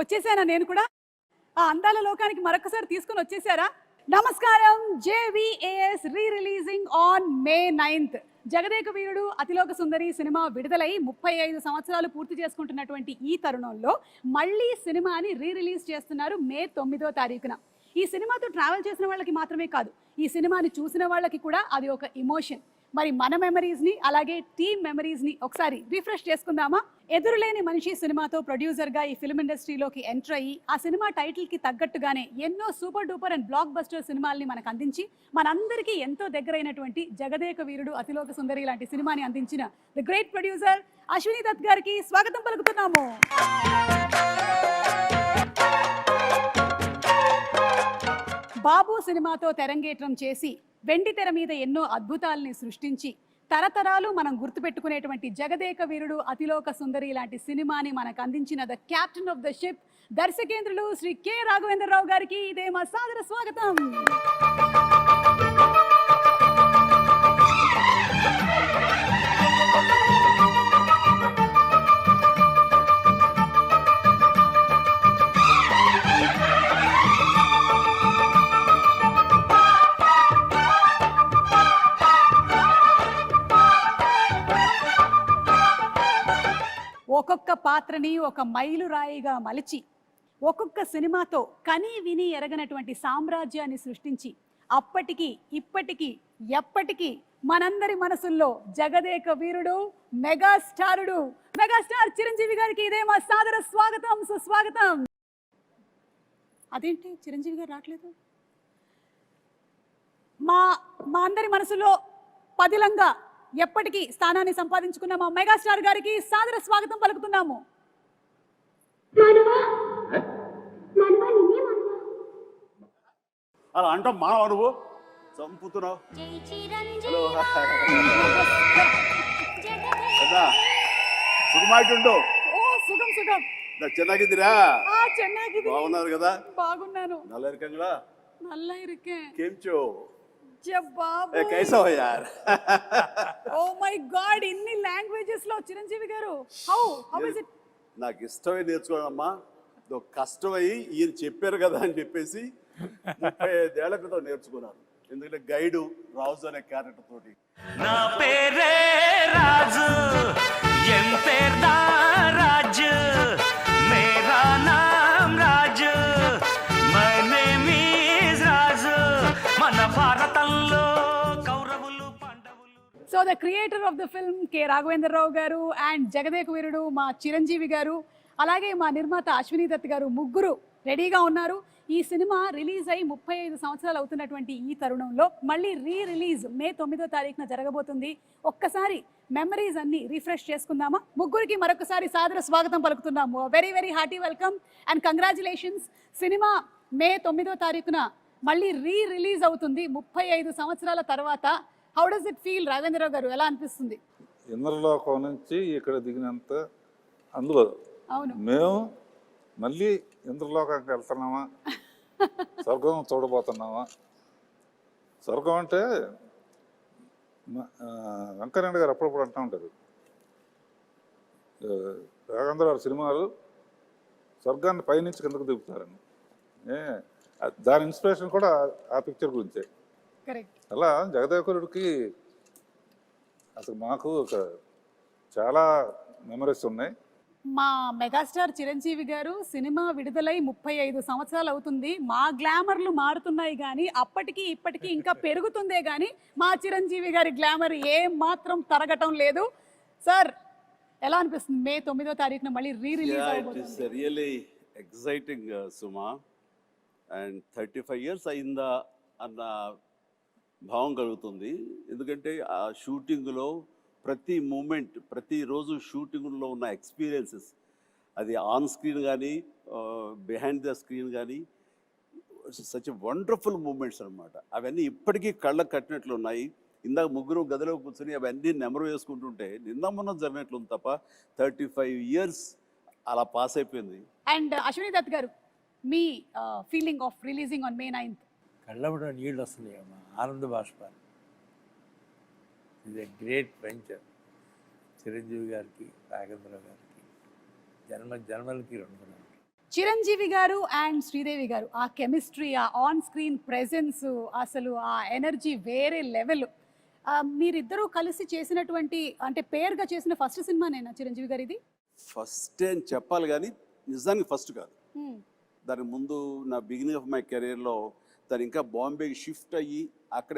వచ్చేసానా నేను కూడా? ఆ అందాల లోకానికి మరొకసారి తీసుకొని వచ్చేసారా? నమస్కారం. JVAS re releasing on May 9th. Jagadeka Veerudu Athiloka Sundari cinema విడుదలై 35 సంవత్సరాలు పూర్తి చేసుకుంటున్నటువంటి ఈ తరుణంలో మళ్ళీ సినిమాని రీ రిలీజ్ చేస్తున్నారు మే 9వ తారీఖున. ఈ సినిమాతో ట్రావెల్ చేసిన వాళ్ళకి మాత్రమే కాదు, ఈ సినిమాని చూసిన వాళ్ళకి కూడా అది ఒక ఎమోషన్. మరి మన మెమరీస్ని అలాగే టీమ్ మెమరీస్ని ఒకసారి రిఫ్రెష్ చేసుకుందామా? ఎదురులేని మనిషి సినిమాతో ప్రొడ్యూసర్గా ఈ ఫిల్మ్ ఇండస్ట్రీలోకి ఎంటర్ అయ్యి ఆ సినిమా టైటిల్కి తగ్గట్టుగానే ఎన్నో super duper and blockbuster సినిమాల్ని మనకు అందించి మనందరికీ ఎంతో దగ్గరైనటువంటి జగదేక వీరుడు అతిలోక సుందరి లాంటి సినిమాని అందించిన the great producer Ashwini Dutt గారికి స్వాగతం పలుకుతున్నాము. బాబు సినిమాతో తెరంగేట్రం చేసి వెండి తెర మీద ఎన్నో అద్భుతాలని సృష్టించి తరతరాలు మనం గుర్తుపెట్టుకునేటువంటి జగదేక వీరుడు అతిలోక సుందరి లాంటి సినిమాని మనకు అందించిన the captain of the ship దర్శకేంద్రులు శ్రీ కె రాఘవేంద్రరావు గారికి ఇదే మా సాదర స్వాగతం. ఒక్కొక్క పాత్రని ఒక మైలురాయిగా మలిచి ఒక్కొక్క సినిమాతో కని విని ఎరగనటువంటి సామ్రాజ్యాన్ని సృష్టించి అప్పటికి ఇప్పటికీ ఎప్పటికీ మనందరి మనసుల్లో జగదేక వీరుడు మెగాస్టార్ చిరంజీవి గారికి ఇదే మా సాదర స్వాగతం, సుస్వాగతం. అదేంటి చిరంజీవి గారు రావట్లేదు? మా అందరి మనసులో పదిలంగా ఎప్పటికీ స్థానాన్ని సంపాదించుకున్న మా మెగాస్టార్ గారికి సాదర స్వాగతం పలుకుతున్నాము. అలా అంటాం మానవ నువ్వు చంపుతున్నావు. సుఖమాయిట్టుండు. సుఖం సుఖం. ಚೆನ್ನಾಗಿದ್ದೀರಾ? ಚೆನ್ನಾಗಿದ್ದೀನಿ. బాగున్నారు కదా? బాగున్నాను. నల్ల ఇరుకంగా? నల్ల ఇరుకే. కేంచో? జబాబు. कैसा हो यार? ఓ మై గాడ్, ఇన్ని లాంగ్వేజెస్ లో చిరంజీవి గారు హౌ ఇస్ ఇట్? నాకు ఇష్టమై నేర్చుకోవాలమ్మా. కష్టమై ఈయన చెప్పారు కదా అని చెప్పేసి 35 ఏళ్ల క్రితం నేర్చుకున్నాను. ఎందుకంటే గైడు రాజు అనే క్యారెక్టర్ తోటి. నా పేరే రాజు, ఎం పేర్దా రాజు, మేరా నామ్ రాజు, మై నేమ్ ఈజ్ రాజు, మన భారతంలో కౌరవులు పాండవులు. So the creator of the film K Raghavendra Rao గారు అండ్ జగదేక వీరుడు మా చిరంజీవి గారు అలాగే మా నిర్మాత అశ్విని దత్ గారు ముగ్గురు రెడీగా ఉన్నారు. ఈ సినిమా రిలీజ్ అయ్యి 35 సంవత్సరాలు అవుతున్నటువంటి ఈ తరుణంలో మళ్ళీ రిలీజ్ మే 9వ తారీఖున జరగబోతుంది. ఒక్కసారి మెమరీస్ అన్ని రిఫ్రెష్ చేసుకుందామా? ముగ్గురికి మరొకసారి సాదర స్వాగతం పలుకుతున్నాము. Very very hearty welcome and congratulations. Cinema May 9వ తారీఖున మళ్ళీ రిలీజ్ అవుతుంది 35 సంవత్సరాల తర్వాత. How does it feel Raghavendra Rao garu? ఎలా అనిపిస్తుంది? ఇంద్రలోకం నుంచి ఇక్కడ దిగినంత అందులో అవును, మేము మళ్ళీ ఇంద్రలోకానికి వెళ్తున్నామా, స్వర్గం చూడబోతున్నామా? స్వర్గం అంటే వెంకయ్యనాయుడు గారు అప్పుడప్పుడు అంటూ ఉంటారు, రాఘవేంద్ర గారి సినిమాలు స్వర్గాన్ని పైనుంచి కిందకు దిగుతారని. దాని ఇన్స్పిరేషన్ కూడా ఆ పిక్చర్ గురించే. అలా జగదేకుడికి అసలు మాకు ఒక చాలా మెమరీస్ ఉన్నాయి. మా మెగాస్టార్ చిరంజీవి గారు సినిమా విడుదలై 35 సంవత్సరాలు అవుతుంది. మా గ్లామర్లు మారుతున్నాయి కానీ అప్పటికి ఇప్పటికీ ఇంకా పెరుగుతుందే కానీ మా చిరంజీవి గారి గ్లామర్ ఏ మాత్రం తరగటం లేదు. సార్ ఎలా అనిపిస్తుంది మే 9వ తారీఖున మళ్ళీ రిలీజ్ అవుతుంది? It is really exciting Suma. And 35 years అయిందా అన్న భావం కలుగుతుంది. ఎందుకంటే ఆ షూటింగ్లో ప్రతి మూమెంట్, ప్రతిరోజు షూటింగ్లో ఉన్న ఎక్స్పీరియన్సెస్, అది ఆన్ స్క్రీన్ కానీ బిహైండ్ ద స్క్రీన్ కానీ సచ్ వండర్ఫుల్ మూమెంట్స్ అనమాట. అవన్నీ ఇప్పటికీ కళ్ళకు కట్టినట్లు ఉన్నాయి. ఇందాక ముగ్గురు గదిలో కూర్చొని అవన్నీ నెమరు వేసుకుంటుంటే నిన్న మొన్న జరిగినట్లు తప్ప 35 years అలా పాస్ అయిపోయింది. అండ్ అశ్విని దత్ గారు, మీ feeling of releasing on May 9th? కళ్ళబడ నీళ్ళు వస్తున్నాయి అమ్మా, ఆనంద బాష్పాలు. ఇది గ్రేట్ వెంచర్. చిరంజీవి గారికి, రాఘవేంద్ర గారికి జన్మలకి 2 చిరంజీవి గారు అండ్ శ్రీదేవి గారు ఆ కెమిస్ట్రీ, ఆ ఆన్ స్క్రీన్ ప్రెజెన్స్, అసలు ఆ ఎనర్జీ వేరే లెవెల్. మీరిద్దరూ కలిసి చేసినటువంటి అంటే పేరుగా చేసిన ఫస్ట్ సినిమానేనా చిరంజీవి గారు ఇది? ఫస్ట్ అని చెప్పాలి కానీ నిజానికి ఫస్ట్ కాదు. దానికి ముందు నా బిగినింగ్ ఆఫ్ మై కెరీర్లో తను ఇంకా బాంబేకి షిఫ్ట్ అయ్యి అక్కడ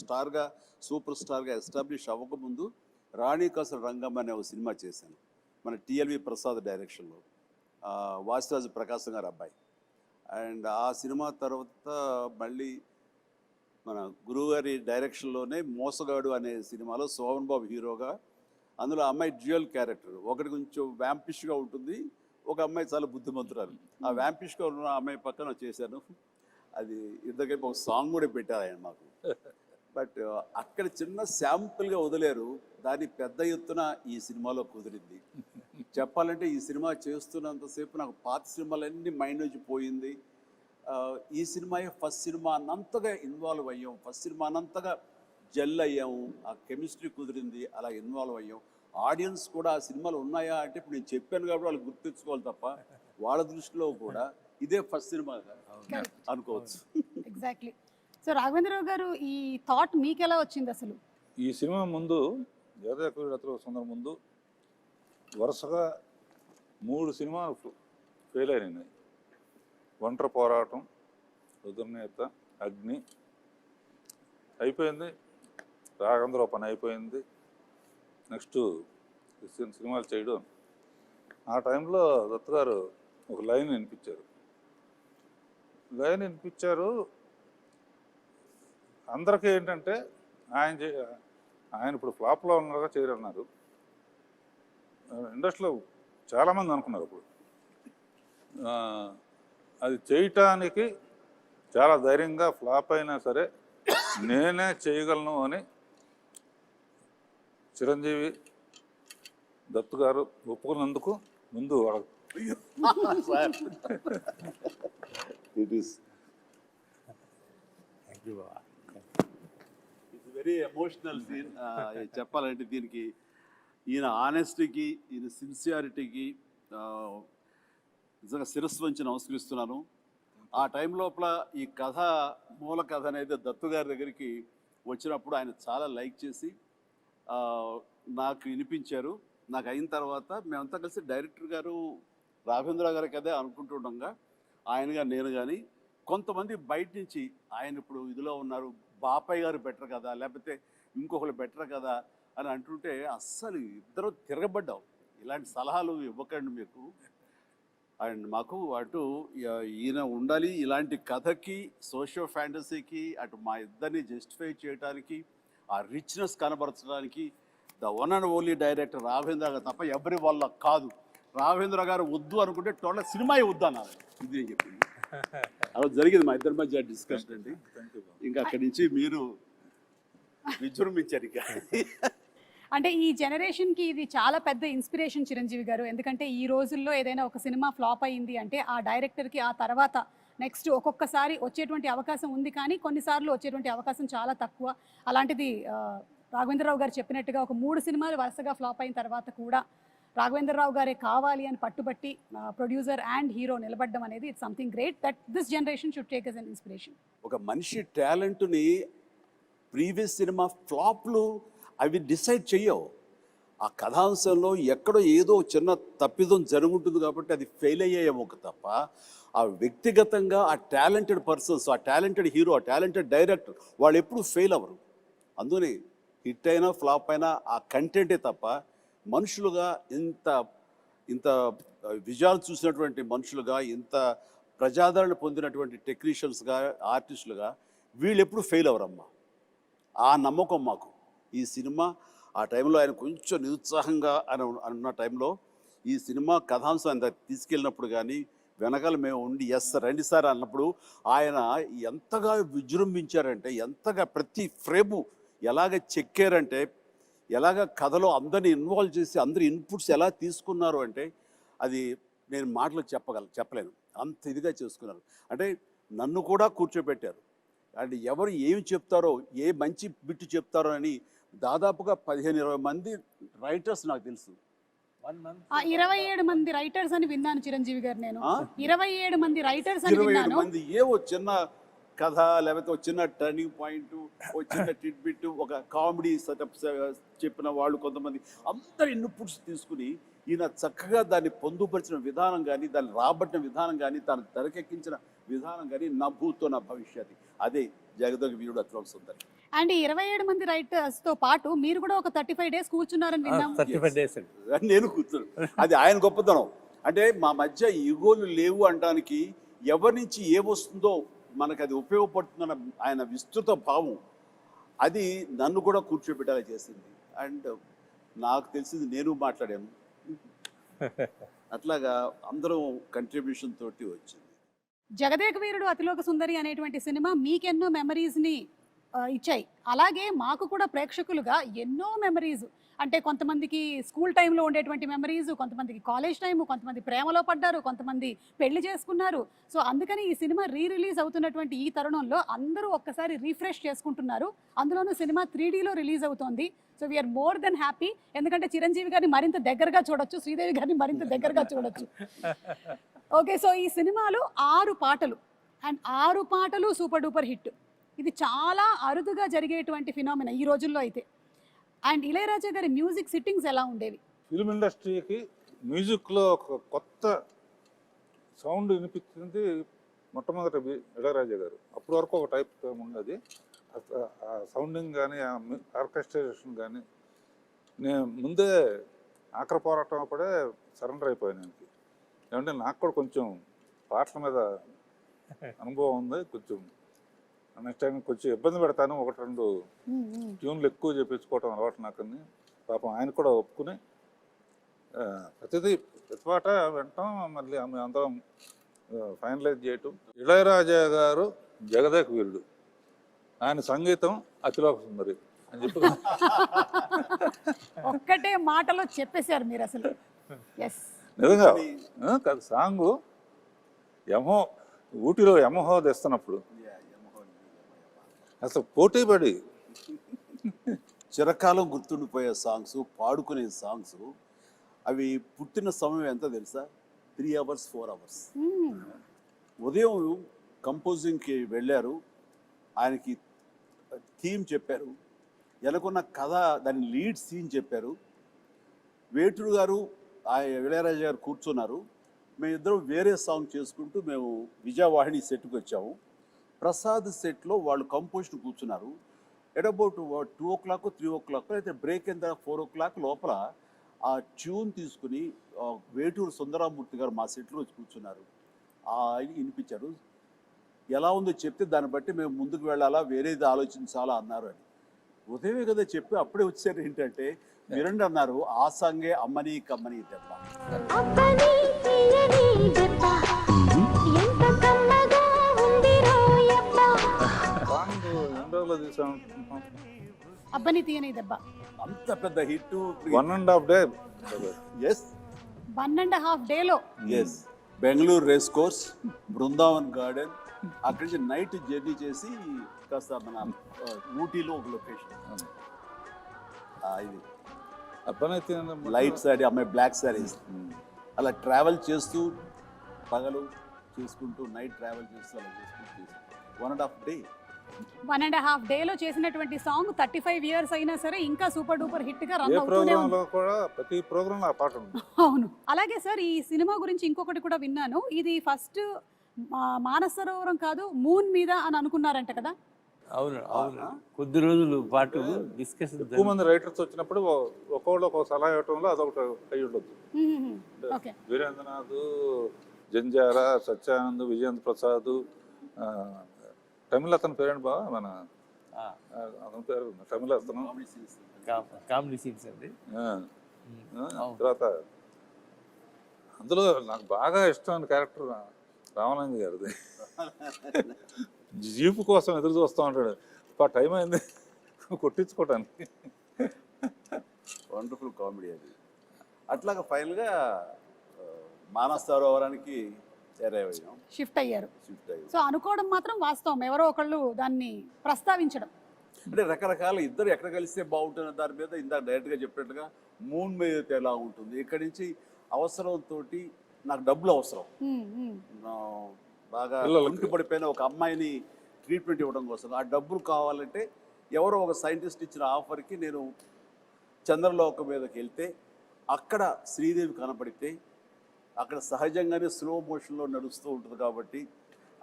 స్టార్గా సూపర్ స్టార్గా ఎస్టాబ్లిష్ అవ్వకముందు రాణి కసర రంగం అనే ఒక సినిమా చేశాను మన టిఎల్వి ప్రసాద్ డైరెక్షన్లో, వాసిరాజు ప్రకాశం గారు అబ్బాయి. అండ్ ఆ సినిమా తర్వాత మళ్ళీ మన గురువుగారి డైరెక్షన్లోనే మోసగాడు అనే సినిమాలో సోహన్ బాబు హీరోగా, అందులో అమ్మాయి డ్యూయల్ క్యారెక్టర్, ఒకటి కొంచెం వ్యాంపిష్గా ఉంటుంది, ఒక అమ్మాయి చాలా బుద్ధిమంతురాలు. ఆ వ్యాంపిష్గా ఉన్న అమ్మాయి పక్కన చేశాను. అది ఇద్దరికైపు ఒక సాంగ్ కూడా పెట్టారు ఆయన మాకు. బట్ అక్కడ చిన్న శాంపుల్గా వదిలేరు, దాన్ని పెద్ద ఎత్తున ఈ సినిమాలో కుదిరింది. చెప్పాలంటే ఈ సినిమా చేస్తున్నంతసేపు నాకు పాత సినిమాలన్నీ మైండ్ నుంచి పోయింది. ఈ సినిమా ఫస్ట్ సినిమా అన్నంతగా ఇన్వాల్వ్ అయ్యాం, ఫస్ట్ సినిమా అన్నంతగా జెల్ అయ్యాము, ఆ కెమిస్ట్రీ కుదిరింది, అలా ఇన్వాల్వ్ అయ్యాం. ఆడియన్స్ కూడా ఆ సినిమాలు ఉన్నాయా అంటే ఇప్పుడు నేను చెప్పాను కాబట్టి వాళ్ళు గుర్తించుకోవాలి తప్ప వాళ్ళ దృష్టిలో కూడా ఇదే ఫస్ట్ సినిమా అనుకోవచ్చు. ఎగ్జాక్ట్లీ. సో రాఘవేంద్రరావు గారు, ఈ థాట్ మీకు ఎలా వచ్చింది అసలు? ఈ సినిమా ముందు జగదేక సుందరం ముందు వరుసగా 3 సినిమాలు ఫెయిల్ అయినాయి. ఒంటరి పోరాటం, రుద్రనేత, అగ్ని అయిపోయింది, రాఘవేంద్రరావు పని అయిపోయింది, నెక్స్ట్ సినిమాలు చేయడం. ఆ టైంలో దత్తు గారు ఒక లైన్ వినిపించారు. అందరికీ ఏంటంటే ఆయన ఇప్పుడు ఫ్లాప్లో ఉన్నారుగా చేయరన్నారు. ఇండస్ట్రీలో చాలామంది అనుకున్నారు అప్పుడు. అది చేయటానికి చాలా ధైర్యంగా ఫ్లాప్ అయినా సరే నేనే చేయగలను అని చిరంజీవి దత్తు గారు ఒప్పుకున్నందుకు ముందు it is it's very emotional scene. చెప్పాలంటే దీనికి ఈయన ఆనెస్టీకి, ఈయన సిన్సియారిటీకి నిజంగా శిరస్సు వంచి నమస్కరిస్తున్నాను. ఆ టైం లోపల ఈ కథ, మూల కథ అనేది దత్తు గారి దగ్గరికి వచ్చినప్పుడు ఆయన చాలా లైక్ చేసి నాకు వినిపించారు. నాకు అయిన తర్వాత మేమంతా కలిసి డైరెక్టర్ గారు రాఘవేంద్ర గారి కదే అనుకుంటుండగా ఆయనగా నేను కానీ కొంతమంది బయట నుంచి ఆయన ఇప్పుడు ఇదిలో ఉన్నారు, బాపయ్య గారు బెటర్ కదా, లేకపోతే ఇంకొకరు బెటర్ కదా అని అంటుంటే అస్సలు ఇద్దరు తిరగబడ్డాం. ఇలాంటి సలహాలు ఇవ్వకండి మీకు. అండ్ మాకు అటు ఈయన ఉండాలి, ఇలాంటి కథకి, సోషియో ఫ్యాంటసీకి, అటు మా ఇద్దరిని జస్టిఫై చేయడానికి, ఆ రిచ్నెస్ కనబరచడానికి the one and only director Raghavendra garu తప్ప ఎవరి వల్ల కాదు. రాఘవేంద్ర గారు వద్దు అనుకుంటే టోటల్ సినిమాయే వద్దు అన్నారు. ఇది నేను చెప్పింది. అలా జరిగింది మా ఇద్దరి మధ్య డిస్కషన్ అండి. ఇంకా అక్కడి నుంచి మీరు విజృంభించారు. ఇంకా అంటే ఈ జనరేషన్కి ఇది చాలా పెద్ద ఇన్స్పిరేషన్ చిరంజీవి గారు. ఎందుకంటే ఈ రోజుల్లో ఏదైనా ఒక సినిమా ఫ్లాప్ అయ్యింది అంటే ఆ డైరెక్టర్కి ఆ తర్వాత నెక్స్ట్ ఒక్కొక్కసారి వచ్చేటువంటి అవకాశం ఉంది, కానీ కొన్నిసార్లు వచ్చేటువంటి అవకాశం చాలా తక్కువ. అలాంటిది రాఘవేంద్రరావు గారు చెప్పినట్టుగా ఒక 3 సినిమాలు వరుసగా ఫ్లాప్ అయిన తర్వాత కూడా రాఘవేంద్రరావు గారే కావాలి అని పట్టుబట్టి ప్రొడ్యూసర్ అండ్ హీరో నిలబడడం అనేది it's something great that this generation should take as an inspiration. ఒక మనిషి టాలెంట్ని ప్రీవియస్ సినిమా ఫ్లాప్లు అవి డిసైడ్ చెయ్యవు. ఆ కథాంశంలో ఎక్కడో ఏదో చిన్న తప్పిదం జరుగుతుంది కాబట్టి అది ఫెయిల్ అయ్యేమో తప్ప ఆ వ్యక్తిగతంగా ఆ టాలెంటెడ్ పర్సన్స్, ఆ టాలెంటెడ్ హీరో, ఆ టాలెంటెడ్ డైరెక్టర్ వాళ్ళు ఎప్పుడు ఫెయిల్ అవ్వరు. అందుకని హిట్ అయినా ఫ్లాప్ అయినా ఆ కంటెంటే తప్ప మనుషులుగా ఇంత విజయాలు చూసినటువంటి మనుషులుగా, ఇంత ప్రజాదరణ పొందినటువంటి టెక్నీషియన్స్గా, ఆర్టిస్టులుగా వీళ్ళు ఎప్పుడు ఫెయిల్ అవ్వరమ్మా. ఆ నమ్మకం మాకు. ఈ సినిమా ఆ టైంలో ఆయన కొంచెం నిరుత్సాహంగా అన్న టైంలో ఈ సినిమా కథాంశం ఆయన తీసుకెళ్ళినప్పుడు కానీ వెనకాల మేము ఉండి ఎస్ రండి సార్ అన్నప్పుడు ఆయన ఎంతగా విజృంభించారంటే, ఎంతగా ప్రతి ఫ్రేము ఎలాగ చెక్కారంటే, ఎలాగ కథలో అందరిని ఇన్వాల్వ్ చేసి అందరి ఇన్పుట్స్ ఎలా తీసుకున్నారు అంటే అది నేను మాటలు చెప్పలేను. అంత ఇదిగా చేసుకున్నారు. అంటే నన్ను కూడా కూర్చోబెట్టారు. అండ్ ఎవరు ఏమి చెప్తారో, ఏ మంచి బిట్టు చెప్తారో అని దాదాపుగా 15-20 మంది రైటర్స్ నాకు తెలుసు. 1 month. 27 మంది రైటర్స్ అని విన్నాను చిరంజీవి గారు. నేను ఆ? 27 మంది రైటర్స్ అని 27 విన్నాను. మంది ఏవో చిన్న కథ, లేకపోతే ఒక చిన్న టర్నింగ్ పాయింట్, ఒక చిన్న టిడ్బిట్, ఒక కామెడీ సెటప్ చెప్పిన వాళ్ళు కొంతమంది, అందరి ఇన్పుట్స్ తీసుకుని ఈయన చక్కగా దాన్ని పొందుపరిచిన విధానం కానీ, దాన్ని రాబట్టిన విధానం కానీ, దాన్ని తెరకెక్కించిన విధానం కానీ నా భూతో నా భవిష్యత్తు. అదే జగదగ వీరుడు అతిలోక సుందరి. అండ్ 27 మంది రైటర్స్ తో పాటు మీరు కూడా ఒక 35 డేస్ కూర్చున్నారని విన్నాం. 35 days అండి. నేను కూర్చుని అది ఆయన గొప్పతనం. అంటే మా మధ్య ఈగోలు లేవు అనడానికి, ఎవరి నుంచి ఏ వస్తుందో మనకు అది ఉపయోగపడుతుందన్న ఆయన విస్తృత భావం, అది నన్ను కూడా కూర్చోబెట్టేలా చేసింది. అండ్ నాకు తెలిసింది నేను మాట్లాడాను, అట్లాగా అందరం కంట్రిబ్యూషన్ తోటి వచ్చింది. జగదేక వీరుడు అతిలోక సుందరి అనేటువంటి సినిమా మీకెన్నో మెమరీస్ని ఇచ్చాయి. అలాగే మాకు కూడా ప్రేక్షకులుగా ఎన్నో మెమరీస్, అంటే కొంతమందికి స్కూల్ టైంలో ఉండేటువంటి మెమరీస్, కొంతమందికి కాలేజ్ టైము, కొంతమంది ప్రేమలో పడ్డారు, కొంతమంది పెళ్లి చేసుకున్నారు. సో అందుకని ఈ సినిమా రిలీజ్ అవుతున్నటువంటి ఈ తరుణంలో అందరూ ఒక్కసారి రీఫ్రెష్ చేసుకుంటున్నారు. అందులోనూ సినిమా 3Dలో రిలీజ్ అవుతోంది. So we're more than happy. ఎందుకంటే చిరంజీవి గారిని మరింత దగ్గరగా చూడొచ్చు, శ్రీదేవి గారిని మరింత దగ్గరగా చూడొచ్చు. ఓకే, సో ఈ సినిమాలో 6 పాటలు, అండ్ 6 పాటలు సూపర్ డూపర్ హిట్. ఇది చాలా అరుదుగా జరిగేటువంటి ఫినామినా ఈ రోజుల్లో అయితే. అండ్ ఇళయరాజా గారి మ్యూజిక్ సిట్టింగ్స్ ఎలా ఉండేవి? ఫిల్మ్ ఇండస్ట్రీకి మ్యూజిక్లో ఒక కొత్త సౌండ్ వినిపించింది మొట్టమొదటి ఇళయరాజా గారు. అప్పటి వరకు ఒక టైప్ ఉన్నది, ఆ సౌండింగ్ కానీ, ఆ ఆర్కెస్ట్రేషన్ కానీ. నేను ముందే ఆఖరి పోరాటం అప్పుడే సరెండర్ అయిపోయాను. ఏమంటే నాకు కూడా కొంచెం పాటల మీద అనుభవం ఉంది, కొంచెం నెక్స్ట్ టైం కొంచెం ఇబ్బంది పెడతాను, 1-2 ట్యూన్లు ఎక్కువ చేపించుకోవటం అలవాటు నాకని. పాపం ఆయన కూడా ఒప్పుకుని ప్రతి పాట వింటాం, మళ్ళీ అందరం ఫైనలైజ్ చేయటం. ఇళయరాజా గారు జగదేక వీరుడు, ఆయన సంగీతం అతిలోక సుందరి అని చెప్పి ఒక్కటే మాటలో చెప్పేశారు మీరు అసలు. ఎస్, నిజంగా కాదు. సాంగు ఊటీలో యమహో తెస్తున్నప్పుడు అసలు పోటీ పడి చిరకాలం గుర్తుండిపోయే సాంగ్స్, పాడుకునే సాంగ్స్, అవి పుట్టిన సమయం ఎంత తెలుసా? 3 hours 4 hours. ఉదయం కంపోజింగ్కి వెళ్ళారు, ఆయనకి థీమ్ చెప్పారు, ఎలాగొన్న కథ దాని లీడ్ సీన్ చెప్పారు. వేటూరు గారు ఇళయరాజా గారు కూర్చున్నారు, మేమిద్దరం వేరే సాంగ్ చేసుకుంటూ మేము విజయవాహిని సెట్కి వచ్చాము. ప్రసాద్ సెట్లో వాళ్ళు కంపోజిషన్ కూర్చున్నారు. ఎట్ అబౌట్ 2 o'clock 3 o'clock అయితే బ్రేక్ అయిన 4 o'clock లోపల ఆ ట్యూన్ తీసుకుని వేటూరు సుందరామూర్తి గారు మా సెట్లో వచ్చి కూర్చున్నారు. ఆయన వినిపించారు. ఎలా ఉందో చెప్తే దాన్ని బట్టి మేము ముందుకు వెళ్ళాలా, వేరేది ఆలోచించాలా అన్నారు అని. ఉదయమే కదా చెప్పి అప్పుడే వచ్చారు. ఏంటంటే విరండి అన్నారు, ఆ సాంగే అమ్మని కమ్మని దెబ్బ. సాంగ్ ఎండలో తీసాం, అబ్బని తీయని దెబ్బ. అంత పెద్ద హిట్. 1.5 day. ఎస్ 1.5 డేలో. Yes, Bengaluru race course, Brindavan garden, అక్కడి నుంచి నైట్ జర్నీ చేసి కాస్త మన ఊటీలో ఒక లొకేషన్. ఇది అబ్బాయి లైట్ సారీ, అమ్మాయి బ్లాక్ సారీస్, అలా ట్రావెల్ చేస్తూ పగలు చేసుకుంటూ నైట్ ట్రావెల్ చేస్తూ అలా చేసుకుంటూ 1.5 day. 1.5 డేలో చేసినటువంటి సాంగ్ 35 years అయినా సరే ఇంకా సూపర్ డూపర్ హిట్ గా రన్ ఏ అవుతూనే ఉంది. ప్రోగ్రాంలో కూడా ప్రతి ప్రోగ్రాంలో ఆ పాట ఉంది. అవును. అలాగే సార్, ఈ సినిమా గురించి ఇంకొకటి కూడా విన్నాను, ఇది ఫస్ట్ మానస సరోవరం కాదు మూన్ మీద అని అనుకున్నారంట కదా? అవును అవును, కొద్ది రోజులు పాటు డిస్కషన్. ఎక్కువ మంది రైటర్స్ వచ్చినప్పుడు ఒక్కొక్కళ్ళు ఒక్కొక్క సలహా ఇవ్వటంలో అదొకటి అయి ఉండొచ్చు. ఓకే. వీరేంద్రనాథ్, జంజారా, సత్యానంద్, విజయేంద్ర ప్రసాద్, తమిళ అతని పేరేంటి బాగా మన అతని పేరు తమిళ అతను కామెడీ సీన్స్ అండి. తర్వాత అందులో నాకు బాగా ఇష్టమైన క్యారెక్టర్ రామానంద్ గారిది. జీపు కోసం ఎదురు చూస్తూ ఉంటాడు, టైం అయింది కొట్టించుకోవటానికి. వండర్ఫుల్ కామెడీ అది. అట్లాగా ఫైనల్గా మానస సరోవరానికి షిఫ్ట్ అయ్యారు. షిఫ్ట్ అయ్యారు. సో అనుకోవడం మాత్రం వాస్తవం, ఎవరో ఒకళ్ళు దాన్ని ప్రస్తావించడం. అంటే రకరకాల ఇద్దరు ఎక్కడ కలిస్తే బాగుంటుంది దాని మీద ఇందాక డైరెక్ట్గా చెప్పినట్టుగా మూన్ మీద అయితే ఎలా ఉంటుంది, ఇక్కడి నుంచి అవసరంతో నాకు డబ్బులు అవసరం, బాగా ఒంటి పడిపోయిన ఒక అమ్మాయిని ట్రీట్మెంట్ ఇవ్వడం కోసం ఆ డబ్బులు కావాలంటే ఎవరో ఒక సైంటిస్ట్ ఇచ్చిన ఆఫర్కి నేను చంద్రలోకం మీదకి వెళ్తే అక్కడ శ్రీదేవి కనపడితే అక్కడ సహజంగానే స్లో మోషన్లో నడుస్తూ ఉంటుంది కాబట్టి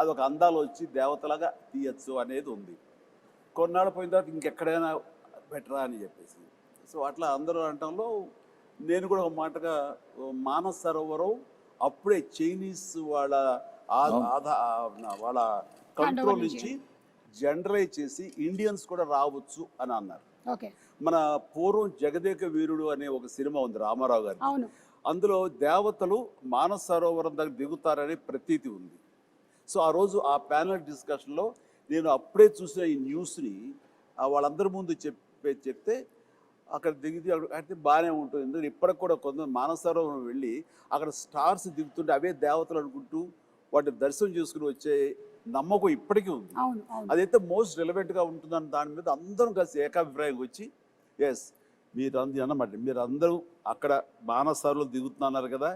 అదొక అందాలు వచ్చి దేవతలాగా తీయచ్చు అనేది ఉంది. కొన్నాళ్ళు పోయిన తర్వాత ఇంకెక్కడైనా బెటరా అని చెప్పేసి సో అట్లా అందరూ అనటంలో నేను కూడా ఒక మాటగా మానస సరోవరం అప్పుడే చైనీస్ వాళ్ళ వాళ్ళ కంట్రోల్ నుంచి జనరలైజ్ చేసి ఇండియన్స్ కూడా రావచ్చు అని అన్నారు. మన పూర్వం జగదేక వీరుడు అనే ఒక సినిమా ఉంది రామారావు గారి, అందులో దేవతలు మానస సరోవరం దగ్గర దిగుతారనే ప్రతీతి ఉంది. సో ఆ రోజు ఆ ప్యానల్ డిస్కషన్లో నేను అప్పుడే చూసిన ఈ న్యూస్ని వాళ్ళందరి ముందు చెప్తే అక్కడ దిగితే అయితే బాగానే ఉంటుంది. ఎందుకంటే ఇప్పటికి కూడా కొంత మానస సరోవరం వెళ్ళి అక్కడ స్టార్స్ దిగుతుంటే అవే దేవతలు అనుకుంటూ వాటిని దర్శనం చేసుకుని వచ్చే నమ్మకం ఇప్పటికీ ఉంది. అదైతే మోస్ట్ రిలవెంట్గా ఉంటుందని దాని మీద అందరం కలిసి ఏకాభిప్రాయం వచ్చి ఎస్ మీరు అన్నమాట మీరు అందరూ అక్కడ మానస సరోవరం దిగుతున్నారు కదా,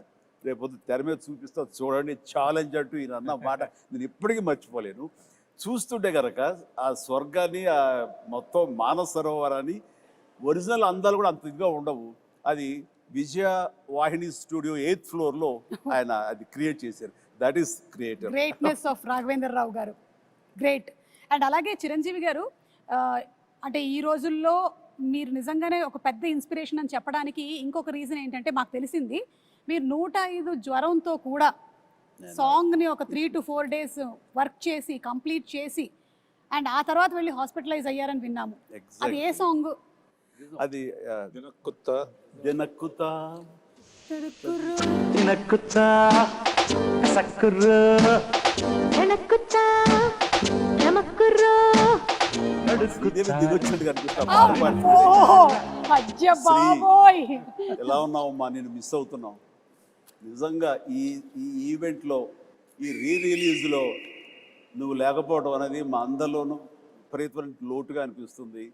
రేపొద్దు తెర మీద చూపిస్తా చూడండి ఛాలెంజ్ అంటూ ఈయన అన్న మాట నేను ఇప్పటికీ మర్చిపోలేను. చూస్తుంటే కనుక ఆ స్వర్గాన్ని ఆ మొత్తం మానస సరోవరాన్ని ఒరిజినల్ అందాలు కూడా అంత ఇదిగా ఉండవు. అది విజయ వాహిని స్టూడియో 8th ఫ్లోర్లో ఆయన అది క్రియేట్ చేశారు. That is greatness of Raghavendra Rao garu, great. And అలాగే చిరంజీవి గారు అంటే ఈ రోజుల్లో మీరు నిజంగానే ఒక పెద్ద ఇన్స్పిరేషన్ అని చెప్పడానికి ఇంకొక రీజన్ ఏంటంటే మాకు తెలిసింది మీరు 105 జ్వరంతో కూడా సాంగ్ని ఒక 3 to 4 days వర్క్ చేసి కంప్లీట్ చేసి అండ్ ఆ తర్వాత వెళ్ళి హాస్పిటలైజ్ అయ్యారని విన్నాము. అది ఏ సాంగ్? అది ఎలా ఉన్నావమ్మా, నేను మిస్ అవుతున్నావు నిజంగా. ఈ ఈవెంట్లో ఈ రిలీజ్లో నువ్వు లేకపోవడం అనేది మా అందరిలోనూ విపరీతమైన లోటుగా అనిపిస్తుంది.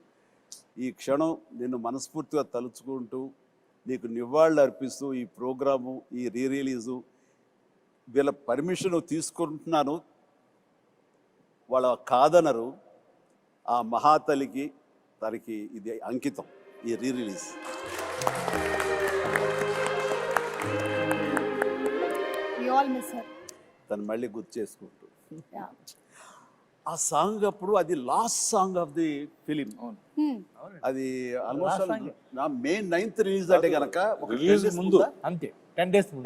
ఈ క్షణం నిన్ను మనస్ఫూర్తిగా తలుచుకుంటూ నీకు నివాళులు అర్పిస్తూ ఈ ప్రోగ్రాము ఈ రిలీజు వీళ్ళ పర్మిషన్ తీసుకుంటున్నాను, వాళ్ళ కాదనరు. ఆ మహాతలికి తనకి ఇది అంకితం ఈ రిలీజ్. తను మళ్ళీ గుర్తు చేసుకుంటూ ఆ సాంగ్ అప్పుడు అది last song of the film. అది ఆల్మోస్ట్ May 9th రిలీజ్ అంటే కనుక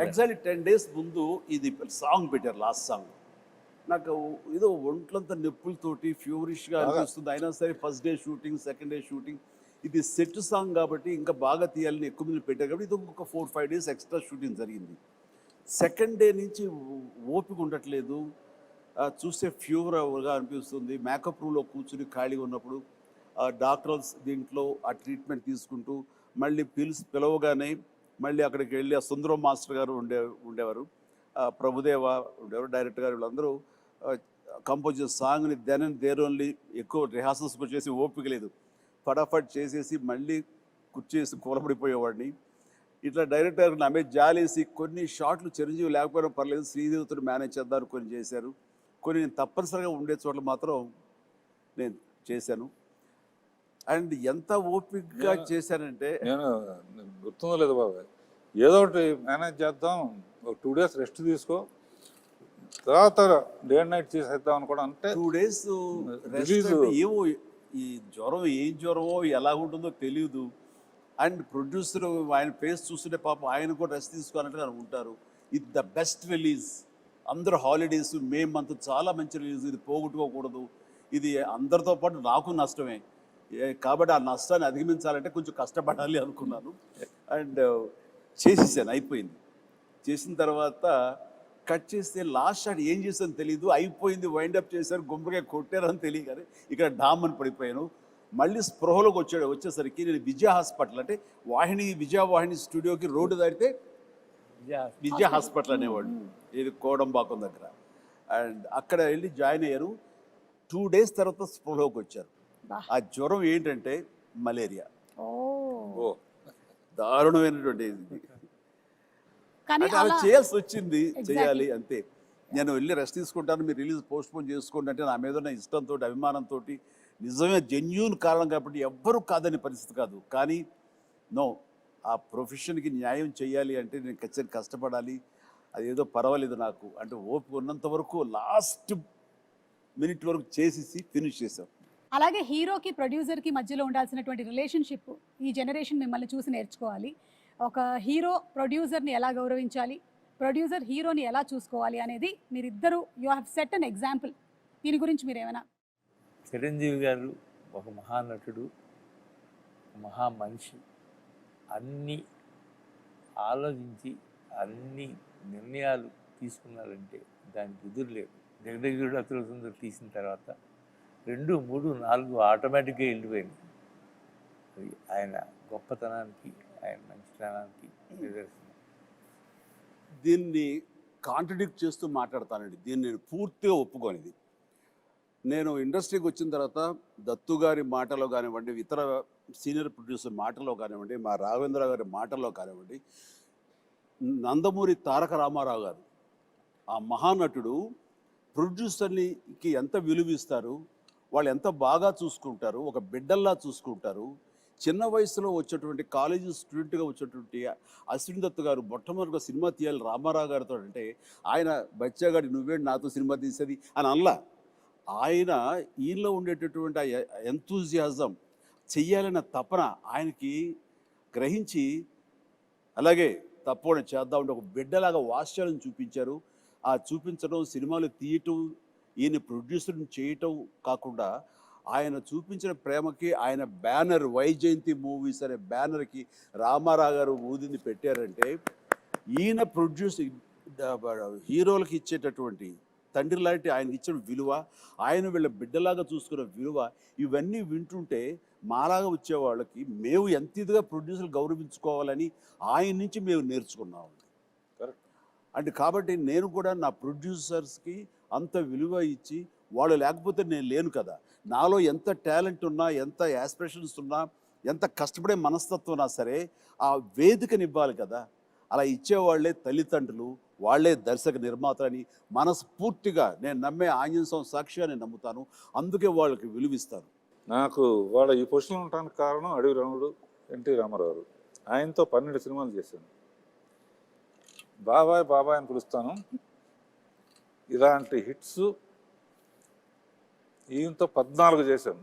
ఎగ్జాక్ట్లీ 10 days ముందు ఇది సాంగ్ పెట్టారు, లాస్ట్ సాంగ్. నాకు ఏదో ఒంట్లంతా నొప్పులతోటి ఫ్యూరిష్గా అనిపిస్తుంది. అయినా సరే first day shooting, second day shooting, ఇది సెట్ సాంగ్ కాబట్టి ఇంకా బాగా తీయాలని ఎక్కువ మంది పెట్టారు కాబట్టి ఇది ఇంకొక 4-5 days ఎక్స్ట్రా షూటింగ్ జరిగింది. సెకండ్ డే నుంచి ఓపిక ఉండట్లేదు, చూస్తే ఫీవర్గా అనిపిస్తుంది. మేకప్ రూమ్లో కూర్చుని ఖాళీగా ఉన్నప్పుడు డాక్టర్స్ దీంట్లో ఆ ట్రీట్మెంట్ తీసుకుంటూ మళ్ళీ పిలవగానే మళ్ళీ అక్కడికి వెళ్ళి ఆ సుందరం మాస్టర్ గారు ఉండేవారు, ప్రభుదేవ ఉండేవారు, డైరెక్టర్ గారు, వీళ్ళందరూ కంపోజ్ చేసే సాంగ్ని దెన్ అండ్ దేర్ ఓన్లీ ఎక్కువ రిహార్సల్స్కి వచ్చేసి ఓపిక లేదు, ఫటాఫట్ చేసేసి మళ్ళీ కుర్చేసి కూలబడిపోయేవాడిని. ఇట్లా డైరెక్టర్ నా మీద జాలేసి కొన్ని షాట్లు చిరంజీవి లేకపోయినా పర్లేదు శ్రీదేవితో మేనేజ్ చేద్దాం కొన్ని చేశారు, కొన్ని నేను తప్పనిసరిగా ఉండే చోట్ల మాత్రం నేను చేశాను. అండ్ ఎంత ఓపికగా చేశానంటే నేను గుర్తుందో లేదు బాబాయ్, ఏదో ఒకటి మేనేజ్ చేద్దాం, ఒక 2 days రెస్ట్ తీసుకో, తర్వాత డే అండ్ నైట్ చేసేద్దాం అని కూడా అంటే 2 days ఏమో ఈ జ్వరం ఏం జ్వరమో ఎలా ఉంటుందో తెలియదు. అండ్ ప్రొడ్యూసర్ ఆయన ఫేస్ చూస్తుంటే పాపం ఆయన కూడా రెస్ట్ తీసుకోవాలంటే ఉంటారు. ఇది ద బెస్ట్ రిలీజ్, అందరూ హాలిడేస్, మే మంత్ చాలా మంచి రిలీజ్, ఇది పోగొట్టుకోకూడదు, ఇది అందరితో పాటు నాకు నష్టమే కాబట్టి ఆ నష్టాన్ని అధిగమించాలంటే కొంచెం కష్టపడాలి అనుకున్నాను. అండ్ చేసేసాను, అయిపోయింది. చేసిన తర్వాత కట్ చేస్తే లాస్ట్ షాట్ ఏం చేస్తాను తెలియదు, అయిపోయింది, వైండప్ చేశారు, గుంపుగా కొట్టారని తెలియదు కానీ ఇక్కడ డామ్ అని పడిపోయాను. మళ్ళీ స్పృహలోకి వచ్చేసరికి నేను విజయ హాస్పిటల్ అంటే విజయ వాహిని స్టూడియోకి రోడ్డు దాటితే విజయ హాస్పిటల్ అనేవాడు, ఇది కోడంబాకం దగ్గర. అండ్ అక్కడ వెళ్ళి జాయిన్ అయ్యారు. 2 days తర్వాత స్పృహలోకి వచ్చారు. ఆ జ్వరం ఏంటంటే మలేరియా. దారుణమైనటువంటి ఇది. కానీ అంటే అలా అలా చేయాల్సి వచ్చింది, Exactly. చేయాలి అంతే. నేను వెళ్ళి రెస్ట్ తీసుకుంటాను, మీరు రిలీజ్ పోస్ట్పోన్ చేసుకోండి అంటే నా మీద ఉన్న ఇష్టంతో, అభిమానంతో, నిజమే జెన్యూన్ కారణం కాబట్టి ఎవ్వరూ కాదనే పరిస్థితి కాదు. కానీ నో, ఆ ప్రొఫెషన్కి న్యాయం చేయాలి అంటే నేను ఖచ్చితంగా కష్టపడాలి. అదేదో పర్వాలేదు నాకు అంటే ఓపిక ఉన్నంత వరకు లాస్ట్ మినిట్ వరకు చేసేసి ఫినిష్ చేశాం. అలాగే హీరోకి ప్రొడ్యూసర్కి మధ్యలో ఉండాల్సినటువంటి రిలేషన్షిప్ ఈ జనరేషన్ మిమ్మల్ని చూసి నేర్చుకోవాలి. ఒక హీరో ప్రొడ్యూసర్ని ఎలా గౌరవించాలి, ప్రొడ్యూసర్ హీరోని ఎలా చూసుకోవాలి అనేది మీరిద్దరూ you have set an example. దీని గురించి మీరు ఏమైనా? చిరంజీవి గారు ఒక మహానటుడు, మహా మనిషి. అన్ని ఆలోచించి అన్ని నిర్ణయాలు తీసుకున్నారంటే దానికి ఎదురు లేదు. జగదేగుడు అతిలోక సుందరి తీసిన తర్వాత 2, 3, 4 ఆటోమేటిక్గా వెళ్ళిపోయింది. అది ఆయన గొప్పతనానికి, ఆయన మంచితనానికి నిదర్శనం. దీన్ని కాంట్రడిక్ట్ చేస్తూ మాట్లాడతానండి. దీన్ని నేను పూర్తిగా ఒప్పుకోనిది. నేను ఇండస్ట్రీకి వచ్చిన తర్వాత దత్తు గారి మాటలో కానివ్వండి, ఇతర సీనియర్ ప్రొడ్యూసర్ మాటలో కానివ్వండి, మా రాఘవేంద్ర గారి మాటల్లో కానివ్వండి, నందమూరి తారక రామారావు గారు ఆ మహానటుడు ప్రొడ్యూసర్కి ఎంత విలువిస్తారు, వాళ్ళు ఎంత బాగా చూసుకుంటారు, ఒక బిడ్డల్లా చూసుకుంటారు. చిన్న వయసులో వచ్చేటువంటి కాలేజీ స్టూడెంట్గా వచ్చేటువంటి అశ్విన్ దత్ గారు మొట్టమొదటిగా సినిమా తీయాలి రామారావు గారితో అంటే ఆయన బచ్చాగాడి నువ్వేంటి నాతో సినిమా తీసేది అని అనలా. ఆయన ఈయనలో ఉండేటటువంటి ఆ ఎంతూజియాజం, చెయ్యాలన్న తపన ఆయనకి గ్రహించి అలాగే తప్పకుండా చేద్దామంటే ఒక బిడ్డలాగా వాత్సల్యం చూపించారు. ఆ చూపించడం, సినిమాలు తీయటం, ఈయన ప్రొడ్యూసర్ని చేయటం కాకుండా ఆయన చూపించిన ప్రేమకి ఆయన బ్యానర్ వైజయంతి మూవీస్ అనే బ్యానర్కి రామారావు గారు ఊదింది పెట్టారంటే ఈయన హీరోలకు ఇచ్చేటటువంటి తండ్రి లాంటి ఆయనకి ఇచ్చిన విలువ, ఆయన వీళ్ళ బిడ్డలాగా చూసుకున్న విలువ, ఇవన్నీ వింటుంటే మాలాగా వచ్చేవాళ్ళకి మేము ఎంత ఇదిగా ప్రొడ్యూసర్లు గౌరవించుకోవాలని ఆయన నుంచి మేము నేర్చుకున్నాం. అంటే కాబట్టి నేను కూడా నా ప్రొడ్యూసర్స్కి అంత విలువ ఇచ్చి, వాళ్ళు లేకపోతే నేను లేను కదా. నాలో ఎంత టాలెంట్ ఉన్నా, ఎంత యాస్పిరేషన్స్ ఉన్నా, ఎంత కష్టపడే మనస్తత్వం ఉన్నా సరే ఆ వేదికనివ్వాలి కదా. అలా ఇచ్చేవాళ్లే తల్లిదండ్రులు, వాళ్లే దర్శక నిర్మాతలని మనస్ఫూర్తిగా నేను నమ్మే ఆంజనేయ స్వామి సాక్షిగా నేను నమ్ముతాను. అందుకే వాళ్ళకి విలువిస్తాను. నాకు వాళ్ళ ఈ పొజిషన్లో ఉండడానికి కారణం అడవి రాముడు, ఎన్టీ రామారావు గారు. ఆయనతో 12 సినిమాలు చేశాను. బాబాయ్ బాబాయ్ అని పిలుస్తాను. ఇలాంటి హిట్స్ ఈయనతో 14 చేశాను.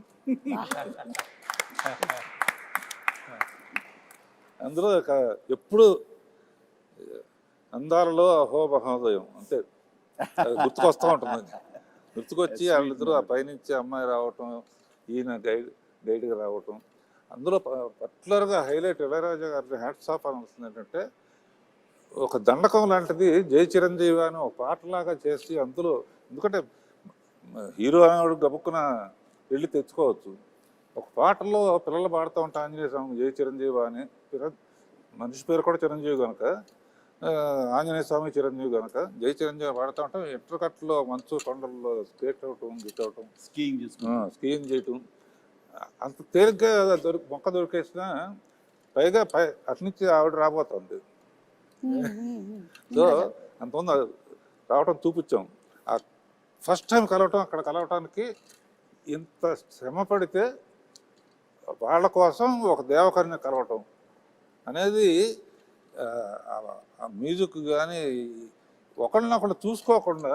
అందులో ఎప్పుడు అందాలలో అహో మహోదయం అంతే గుర్తుకొస్తూ ఉంటుంది. గుర్తుకొచ్చి వాళ్ళిద్దరూ ఆ పైనుంచి అమ్మాయి రావటం, ఈయన గైడ్గా రావటం. అందులో పర్టికులర్గా హైలైట్ ఇళయరాజా గారి హ్యాట్స్ ఆఫ్ అనిపిస్తుంది ఏంటంటే, ఒక దండకం లాంటిది జై చిరంజీవి అని ఒక పాటలాగా చేసి అందులో, ఎందుకంటే హీరో అనేవాడు గబుక్కున వెళ్ళి తెచ్చుకోవచ్చు. ఒక పాటలో పిల్లలు పాడుతూ ఉంటాం ఆంజనేయ స్వామి జై చిరంజీవి అని, మనిషి పేరు కూడా చిరంజీవి కనుక, ఆంజనేయ స్వామి చిరంజీవి కనుక జై చిరంజీవి పాడుతూ ఉంటాం. ఇంటర్కట్లో మంచు కొండల్లో స్కేట్ అవటం, గిట్ అవటం, స్కీయింగ్ చేయటం అంత తేలిగ్గా మొక్క దొరికేసిన, పైగా అట్నుంచి ఆవిడ రాబోతుంది. సో అంతమంది రావటం చూపించాం. ఆ ఫస్ట్ టైం కలవటం, అక్కడ కలవటానికి ఇంత శ్రమ పడితే వాళ్ళ కోసం ఒక దేవకరిని కలవటం అనేది మ్యూజిక్ కానీ ఒకళ్ళనొకళ్ళు చూసుకోకుండా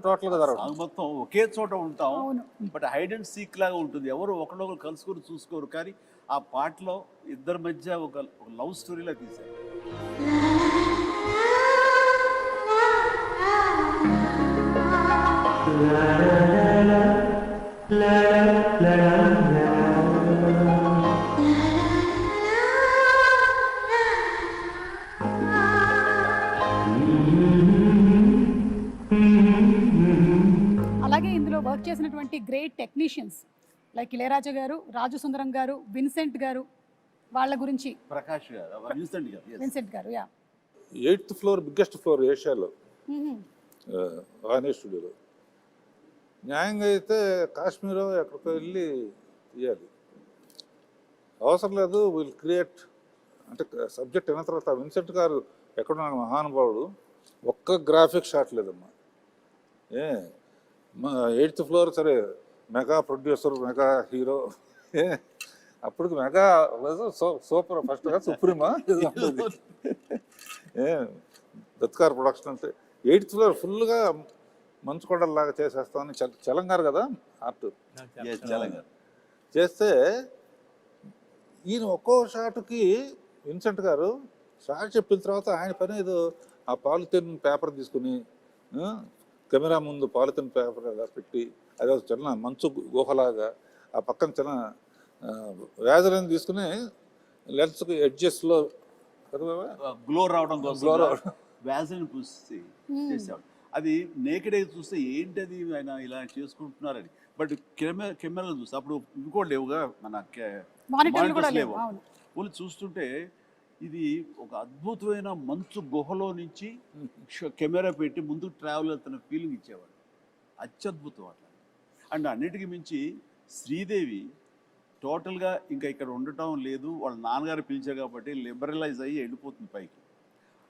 టోటల్గా జరగదు. మొత్తం ఒకే చోట ఉంటాం, బట్ హైడ్ అండ్ సీక్ లాగా ఉంటుంది. ఎవరు ఒకళ్ళొకరు కలుసుకొని చూసుకోరు. కానీ ఆ పాటలో ఇద్దరి మధ్య ఒక లవ్ స్టోరీలా తీశారు. అలాగే ఇందులో వర్క్ చేసినటువంటి గ్రేట్ టెక్నీషియన్స్ లైక్ ఇళయరాజా గారు, రాజు సుందరం గారు, విన్సెంట్ గారు, వాళ్ళ గురించి. Prakash garu, Vincent garu, yeah 8th floor biggest floor ఏషియాలో వానే స్టూడియోలో. న్యాయంగా అయితే కాశ్మీర్ ఎక్కడికో వెళ్ళి తీయాలి. అవసరం లేదు, విల్ క్రియేట్ అంటే సబ్జెక్ట్ అయిన తర్వాత విన్సెంట్ గారు ఎక్కడున్న మహానుభావుడు, ఒక్క గ్రాఫిక్ షాట్ లేదమ్మా. ఏ 8th ఫ్లోర్ సరే, మెగా ప్రొడ్యూసర్, మెగా హీరో, అప్పటికి మెగా సూపర్ ఫస్ట్ సుప్రీమా దత్కార్ ప్రొడక్షన్ అంటే 8th ఫ్లోర్ ఫుల్గా మంచు కొండల్లాగా చేసేస్తామని చలంగారు కదా ఆర్ట్ తెలంగాణ చేస్తే, ఈయన ఒక్కో షాట్కి విన్సెంట్ గారు షాట్ చెప్పిన తర్వాత ఆయన పని ఏదో ఆ పాలిథిన్ పేపర్ తీసుకుని కెమెరా ముందు పాలిథిన్ పేపర్ అలా పెట్టి, అదే చిన్న మంచు గుహలాగా ఆ పక్కన చిన్న వేజలను తీసుకుని లెన్స్కి ఎడ్జెస్లో గ్లో రావడం Glow కోసం రావడం. వ్యాజిన్ పూసి చేసేవాడు. అది నేకెడ్ అయితే చూస్తే ఏంటది ఆయన ఇలా చేసుకుంటున్నారని, బట్ కెమెరాలు చూస్తే అప్పుడు ఇంకోటి లేవుగా, మన మానిటర్లు కూడా monitors లేవు. లేవు. అవును. వాళ్ళు చూస్తుంటే ఇది ఒక అద్భుతమైన మంచు గుహలో నుంచి కెమెరా పెట్టి ముందుకు ట్రావెల్ అవుతున్న ఫీలింగ్ ఇచ్చేవాడు. అత్యద్భుతం అట్లా. అండ్ అన్నిటికీ మించి శ్రీదేవి టోటల్గా ఇంకా ఇక్కడ ఉండటం లేదు, వాళ్ళ నాన్నగారు పిలిచారు కాబట్టి లిబరలైజ్ అయ్యి వెళ్ళిపోతుంది పైకి.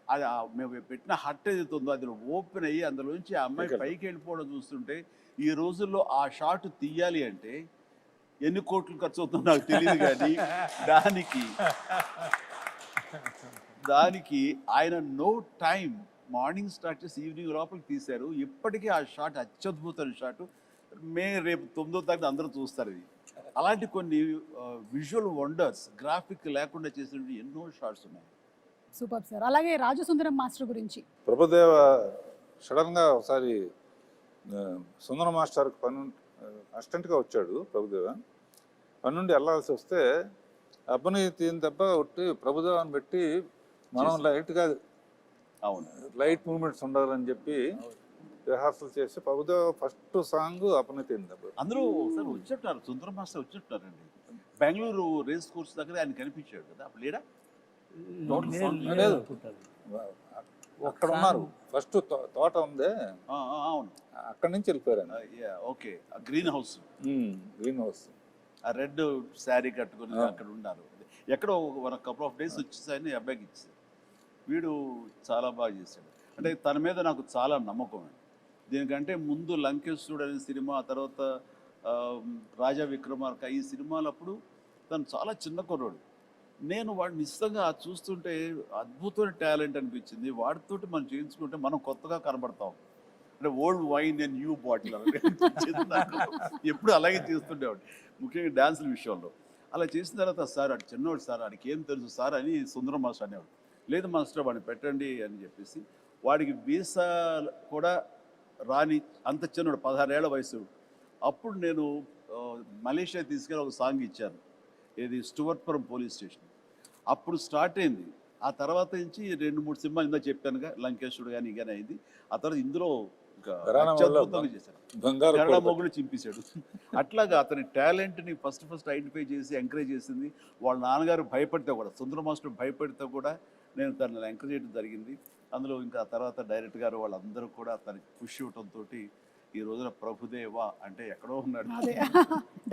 అది మేము పెట్టిన హట్ ఏదైతే ఉందో అది ఓపెన్ అయ్యి అందులోంచి ఆ అమ్మాయి పైకి వెళ్ళిపోవడం చూస్తుంటే, ఈ రోజుల్లో ఆ షాట్ తీయాలి అంటే ఎన్ని కోట్లు ఖర్చు అవుతుందో నాకు తెలియదు, కానీ దానికి ఆయన నో టైం, మార్నింగ్ స్టార్ట్ చేసి ఈవినింగ్ లోపలికి తీశారు. ఇప్పటికీ ఆ షాట్ అత్యద్భుతమైన షాట్. రేపు 9వ తారీఖు అందరూ చూస్తారు ఇది. అలాంటి కొన్ని విజువల్ వండర్స్, గ్రాఫిక్ లేకుండా చేసిన ఎన్నో షాట్స్ ఉన్నాయి. Super sir. అలాగే రాజు సుందరం మాస్టర్ గురించి ప్రభుదేవ సడన్గా ఒకసారి సుందర మాస్టర్కి అసిస్టెంట్గా వచ్చాడు ప్రభుదేవ. పని నుండి వెళ్ళాల్సి వస్తే అబ్బని తీని దెబ్బ కొట్టి ప్రభుదేవాన్ని పెట్టి మనం లైట్గా అవును, లైట్ మూమెంట్స్ ఉండాలని చెప్పి రిహార్సల్ చేసి ప్రభుదేవ ఫస్ట్ సాంగ్ అబ్బని తీని దెబ్బ. అందరూ ఒకసారి వచ్చినట్టున్నారు, సుందర మాస్టర్ వచ్చినట్టున్నారండి. బెంగళూరు రేస్ కోర్స్ దగ్గర ఆయన కనిపించాడు కదా, అప్పుడు లేడా? లేదు, అక్కడ ఉన్నారు. ఫస్ట్ తోట ఉందే, అవును, అక్కడి నుంచి వెళ్ళిపోయారు ఆయన. Okay, green house, green house, ఆ రెడ్ శారీ కట్టుకుని అక్కడ ఉన్నారు. ఎక్కడో ఒక కపుల్ ఆఫ్ డేస్ వచ్చేసాయని అబ్బాయికి ఇచ్చేసారు. వీడు చాలా బాగా చేశాడు. అంటే తన మీద నాకు చాలా నమ్మకం. దీనికంటే ముందు లంకేశ్వరుడు అనే సినిమా, ఆ తర్వాత రాజా విక్రమార్క, ఈ సినిమాలప్పుడు తను చాలా చిన్న కుర్రాడు. నేను వాడిని నిశ్చితంగా చూస్తుంటే అద్భుతమైన టాలెంట్ అనిపించింది. వాడితోటి మనం చేయించుకుంటే మనం కొత్తగా కనబడతాం. అంటే old wine and new bottle ఎప్పుడు అలాగే చేస్తుండేవాడు, ముఖ్యంగా డ్యాన్సుల విషయంలో. అలా చేసిన తర్వాత సార్ అటు చిన్నవాడు సార్, వాడికి ఏం తెలుసు సార్ అని సుందరం మాస్టర్ అనేవాడు. లేదు మాస్టర్ వాడిని పెట్టండి అని చెప్పేసి, వాడికి వీసా కూడా రాని అంత చిన్నవాడు, 16 ఏళ్ల వయసు. అప్పుడు నేను మలేషియా తీసుకెళ్ళి ఒక సాంగ్ ఇచ్చాను, ఏది స్టువర్ట్పురం పోలీస్ స్టేషన్. అప్పుడు స్టార్ట్ అయింది. ఆ తర్వాత నుంచి 2-3 సినిమాలు ఇందా చెప్పానుగా, లంకేశ్వరుడు కానీ కానీ అయింది. ఆ తర్వాత ఇందులో అత్యద్భుతంగా చేశాడు, కన్నడ మొగుడు చింపేశాడు. అట్లాగా అతని టాలెంట్ని ఫస్ట్ ఐడెంటిఫై చేసి ఎంకరేజ్ చేసింది వాళ్ళ నాన్నగారు. భయపడితే కూడా, సుందర మాస్టర్ భయపడితే కూడా నేను తనని ఎంకరేజ్ చేయడం జరిగింది. అందులో ఇంకా తర్వాత డైరెక్టర్ గారు వాళ్ళందరూ కూడా తనకి పుష్ ఇవ్వడంతో ఈ రోజున ప్రభుదేవ అంటే ఎక్కడో ఉన్నాడు.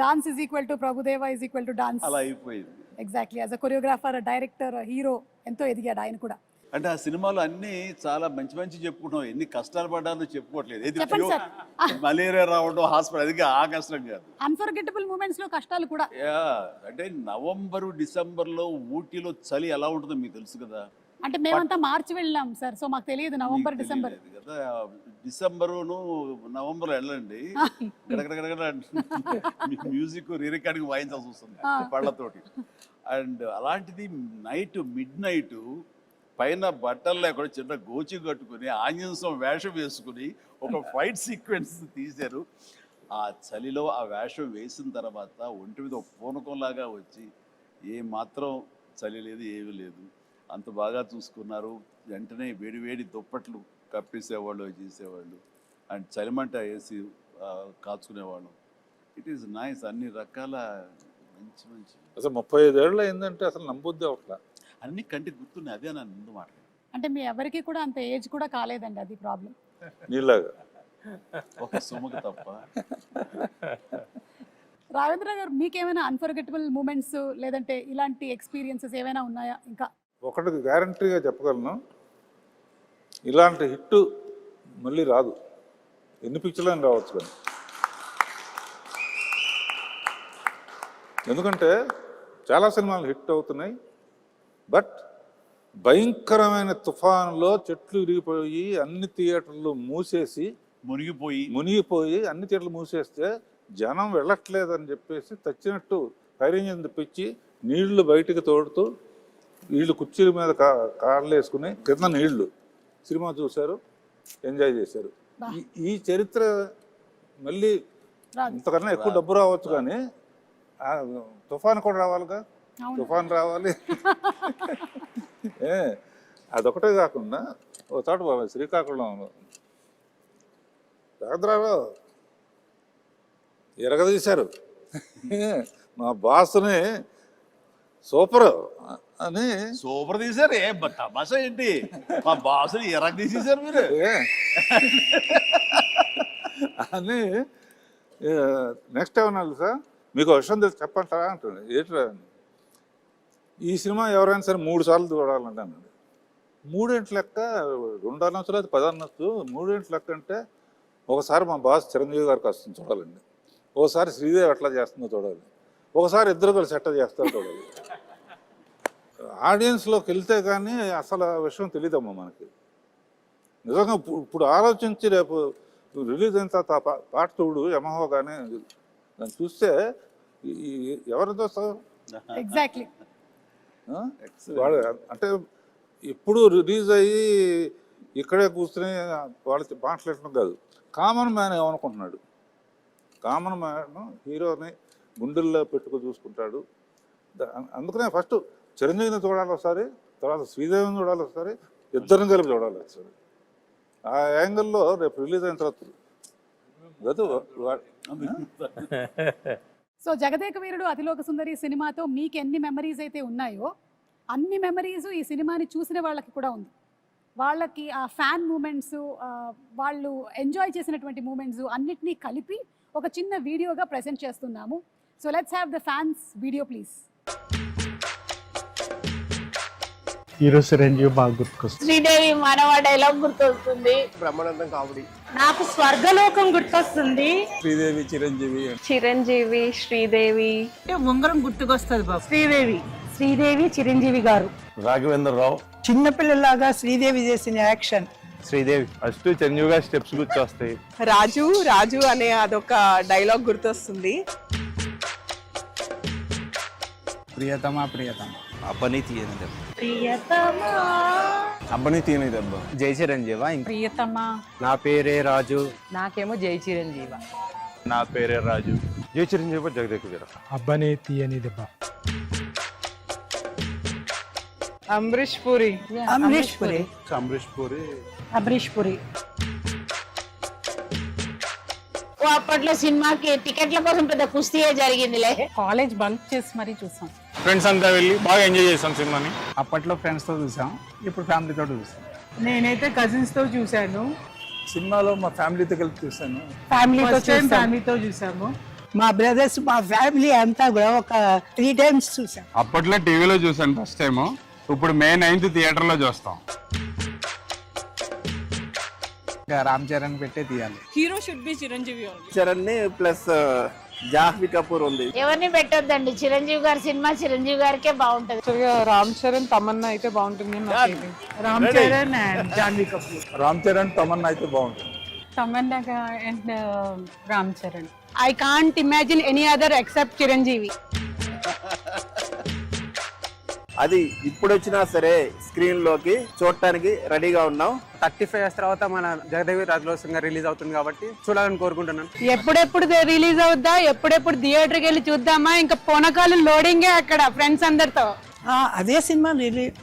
Dance is equal to Prabhudeva is equal to dance, అలా అయిపోయింది. Exactly. As a choreographer, director, hero ఎంతో ఎదిగాడు ఆయన కూడా. అంటే ఆ సినిమాలో అన్ని చాలా మంచి మంచి చెప్పుకుంటాం, ఎన్ని కష్టాలు పడ్డారో చెప్పుకోవట్లేదు. ఏది చెప్పండి సార్. మలేరియా రావడం, హాస్పిటల్, అది ఆ కష్టం కాదు. అన్ఫర్గెటబుల్ మూమెంట్స్ లో కష్టాలు కూడా. అంటే నవంబరు డిసెంబర్లో ఊటీలో చలి ఎలా ఉంటుందో మీకు తెలుసు కదా. అంటే మేమంతా మార్చి వెళ్ళాం సార్, సో మాకు తెలియదు నవంబర్ డిసెంబర్ కదా. డిసెంబరును నవంబర్ వెళ్ళండి, గడగడగడ మ్యూజిక్ రికార్డింగ్ వాయించాల్సి వస్తుంది పళ్ళతోటి. అండ్ అలాంటిది మిడ్ నైట్ పైన బట్టలు లేకుండా చిన్న గోచి కట్టుకుని ఆంజనేయం వేషం వేసుకుని ఒక ఫైట్ సీక్వెన్స్ తీశారు. ఆ చలిలో ఆ వేషం వేసిన తర్వాత ఒంటి మీద ఒక పూనకంలాగా వచ్చి ఏ మాత్రం చలి లేదు, ఏమీ లేదు, అంత బాగా చూసుకున్నారు. వెంటనే వేడి దుప్పట్లు కప్పేసేవాళ్ళు, చేసేవాళ్ళు. అండ్ చలిమంట వేసి కాచుకునేవాళ్ళం. It is nice. అన్ని రకాల మంచి అసలు 35 ఏళ్ళు అయిందంటే అసలు నమ్మొద్దే అట్లా, అన్ని కంటికి గుర్తున్నాయి. అదే నా ముందు మాట. అంటే మీ ఎవరికి కూడా అంత ఏజ్ కూడా కాలేదండి, అది ప్రాబ్లం. నీలాగా ఒక సుమకు తప్ప. రావేంద్ర గారు మీకేమైనా అన్ఫర్గెటబుల్ మూమెంట్స్ లేదంటే ఇలాంటి ఎక్స్పీరియన్సెస్ ఏమైనా ఉన్నాయా? ఇంకా ఒకటి గ్యారంటీగా చెప్పగలను, ఇలాంటి హిట్ మళ్ళీ రాదు. ఎన్ని పిక్చర్లని రావచ్చు కానీ, ఎందుకంటే చాలా సినిమాలు హిట్ అవుతున్నాయి. బట్ భయంకరమైన తుఫానులో చెట్లు విరిగిపోయి అన్ని థియేటర్లు మునిగిపోయి అన్ని థియేటర్లు మూసేస్తే జనం వెళ్ళట్లేదని చెప్పేసి తచ్చినట్టు ఫైర్ ఇంజిన్ తెప్పించి నీళ్లు బయటికి తోడుతూ వీళ్ళు కుర్చీల మీద కార్లు వేసుకుని కింద నీళ్లు సినిమా చూశారు, ఎంజాయ్ చేశారు. ఈ చరిత్ర మళ్ళీ ఇంతకన్నా ఎక్కువ డబ్బు రావచ్చు కానీ తుఫాన్ కూడా రావాలిగా, తుఫాన్ రావాలి. అదొకటే కాకుండా ఒక చోట శ్రీకాకుళం రాఘద్రాలో ఎరగదీశారు. మా బాస్ని సూపర్ తీశారు. తమాషా ఏంటి, మా బాసుని ఎరగ తీసేశారు మీరు అని. నెక్స్ట్ ఏమన్నా సార్ మీకు విషయం తెలిసి చెప్పంటారా అంటుంది. ఏంట్రా, ఈ సినిమా ఎవరైనా సరే 3 సార్లు చూడాలంటే అన్నాడు. 3 గంటల లెక్క, 2 అనొచ్చు లేదా 10 అనొచ్చు. 3 గంటల లెక్క అంటే ఒకసారి మా బాస్ చిరంజీవి గారికి వస్తుంది చూడాలండి, ఒకసారి శ్రీదేవి ఎట్లా చేస్తుందో చూడాలి, ఒకసారి ఇద్దరు కలిసి ఎట్లా చేస్తారో చూడాలి. ఆడియన్స్లోకి వెళ్తే కానీ అసలు ఆ విషయం తెలియదమ్మా మనకి. నిజంగా ఇప్పుడు ఆలోచించి రేపు రిలీజ్ అయిన తర్వాత పాట చూడు యమహో కానీ దాన్ని చూస్తే ఎవరు చూస్తారు? ఎగ్జాక్ట్లీ. వాడు అంటే ఇప్పుడు రిలీజ్ అయ్యి ఇక్కడే కూర్చుని వాళ్ళు మాట్లాడటం కాదు, కామన్ మ్యాన్ ఏమనుకుంటున్నాడు. కామన్ మ్యాన్ హీరోని గుండెల్లో పెట్టుకు చూసుకుంటాడు. అందుకనే ఫస్ట్ చిరంజీవిని చూడాలి ఒకసారి, తర్వాత శ్రీదేవిని చూడాలి ఒకసారి, ఇద్దరిని కలిపి చూడాలి ఒకసారి. ఆ యాంగిల్లో రేపు రిలీజ్ అయిన తర్వాత సో జగదేక వీరుడు అతిలోక సుందరి సినిమాతో మీకు ఎన్ని మెమరీస్ అయితే ఉన్నాయో అన్ని మెమరీస్ ఈ సినిమాని చూసిన వాళ్ళకి కూడా ఉంది. వాళ్ళకి ఆ ఫ్యాన్ మూమెంట్స్, వాళ్ళు ఎంజాయ్ చేసినటువంటి మూమెంట్స్ అన్నిటినీ కలిపి ఒక చిన్న వీడియోగా ప్రెజెంట్ చేస్తున్నాము. So let's have the fans video please. Hero Chiranjeevi బాగా గుర్తుకొస్తుంది. శ్రీదేవి మానవ డైలాగ్ గుర్తొస్తుంది. బ్రహ్మానందం కామెడీ. నాకు స్వర్గలోకం గుర్తొస్తుంది. శ్రీదేవి చిరంజీవి. చిరంజీవి శ్రీదేవి ఉంగరం గుర్తుకొస్తుంది బాబు. శ్రీదేవి చిరంజీవి గారు. రాఘవేంద్ర రావు. చిన్నపిల్లలాగా శ్రీదేవి చేసిన యాక్షన్. శ్రీదేవి ఫస్ట్ చిరంజీవి గారి స్టెప్స్ గుర్తొస్తాయి. రాజు అనే అదొక డైలాగ్ గుర్తొస్తుంది. ప్రియతమా అబ్బని తీయని దెబ్బ. ప్రియతమా. అబ్బని తీయని దెబ్బ. జై చిరంజీవా. ప్రియతమా. నా పేరే రాజు. నాకేమో జై చిరంజీవ. నా పేరే రాజు. జై చిరంజీవి జగదేక వీర. అబ్బనే తీయని దెబ్బ. అమరీష్ పురి. అప్పట్లో సినిమాకి టికెట్ల కోసం పెద్ద కుస్తీయే జరిగిందిలే. కాలేజ్ బంక్ చేసి మరీ చూసాం. ఫ్రెండ్స్ అంతా వెళ్ళి బాగా ఎంజాయ్ చేసాం సినిమాని. అప్పట్లో ఫ్రెండ్స్ తో చూసాం, ఇప్పుడు ఫ్యామిలీతో చూసాం. నేనైతే కజిన్స్ తో చూసాను. సినిమాలో మా ఫ్యామిలీతో కలిపి చూసాను. ఫ్యామిలీతో చూసాము. మా బ్రదర్స్, మా ఫ్యామిలీ అంతా కూడా ఒక 3 times చూసాం. అప్పట్లో టీవీలో చూసాను ఫస్ట్ టైం, ఇప్పుడు May 9th థియేటర్లో చూస్తాం. రామ్ చరణ్ పెట్టే తీయాలి. Hero should be Chiranjeevi. Charan plus Jahnavi Kapoor ఉంది. ఎవరిని పెట్టొద్దండి, చిరంజీవి గారి సినిమా చిరంజీవి గారికే బాగుంటది. రామ్ చరణ్ తమన్నా అయితే బాగుంటుంది. రామ్ చరణ్ అండ్ జాహ్నవి కపూర్. రామ్ చరణ్ తమన్నా అయితే బాగుంటుంది. Tamannaah and Ram Charan. I can't imagine any other except Chiranjeevi. అది ఇప్పుడు వచ్చినా సరే స్క్రీన్ లోకి చూడటానికి రెడీగా ఉన్నాం. 35 years తర్వాత మన జగదేవి రాజులోసంగా రిలీజ్ అవుతుంది కాబట్టి చూడాలని కోరుకుంటున్నాను. ఎప్పుడెప్పుడు రిలీజ్ అవుద్దా, ఎప్పుడెప్పుడు థియేటర్కి వెళ్ళి చూద్దామా, ఇంకా పోనకాలు లోడింగే అక్కడ ఫ్రెండ్స్ అందరితో. అదే సినిమా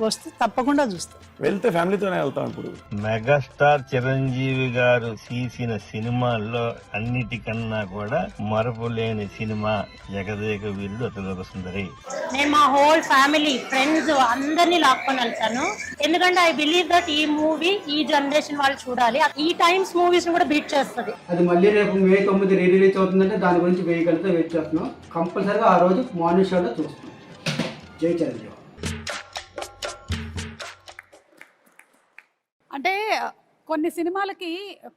వస్తే తప్పకుండా చూస్తాం. వెళ్తే ఫ్యామిలీతోనే వెళ్తాం. ఇప్పుడు మెగాస్టార్ చిరంజీవి గారు తీసిన సినిమాల్లో అన్నిటికన్నా కూడా మరపులేని సినిమా జగదేక వీరుడు అతిలోక సుందరి. నేను మా హోల్ ఫ్యామిలీ ఫ్రెండ్స్ అందరినీ లాక్కొని వెళ్తాను. ఎందుకంటే ఐ బిలీవ్ దట్ ఈ మూవీ ఈ జనరేషన్ వాళ్ళు చూడాలి. ఈ టైమ్స్ మూవీస్ కూడా బీట్ చేస్తుంది. అది మళ్ళీ రేపు May 9 రిలీజ్ అవుతుందంటే దాని గురించి వేయగలిగితే వెయిట్ చేస్తున్నాం. కంపల్సరీగా ఆ రోజు మార్నింగ్ షోలో చూస్తాం. జై చిరంజీవి. అంటే కొన్ని సినిమాలకి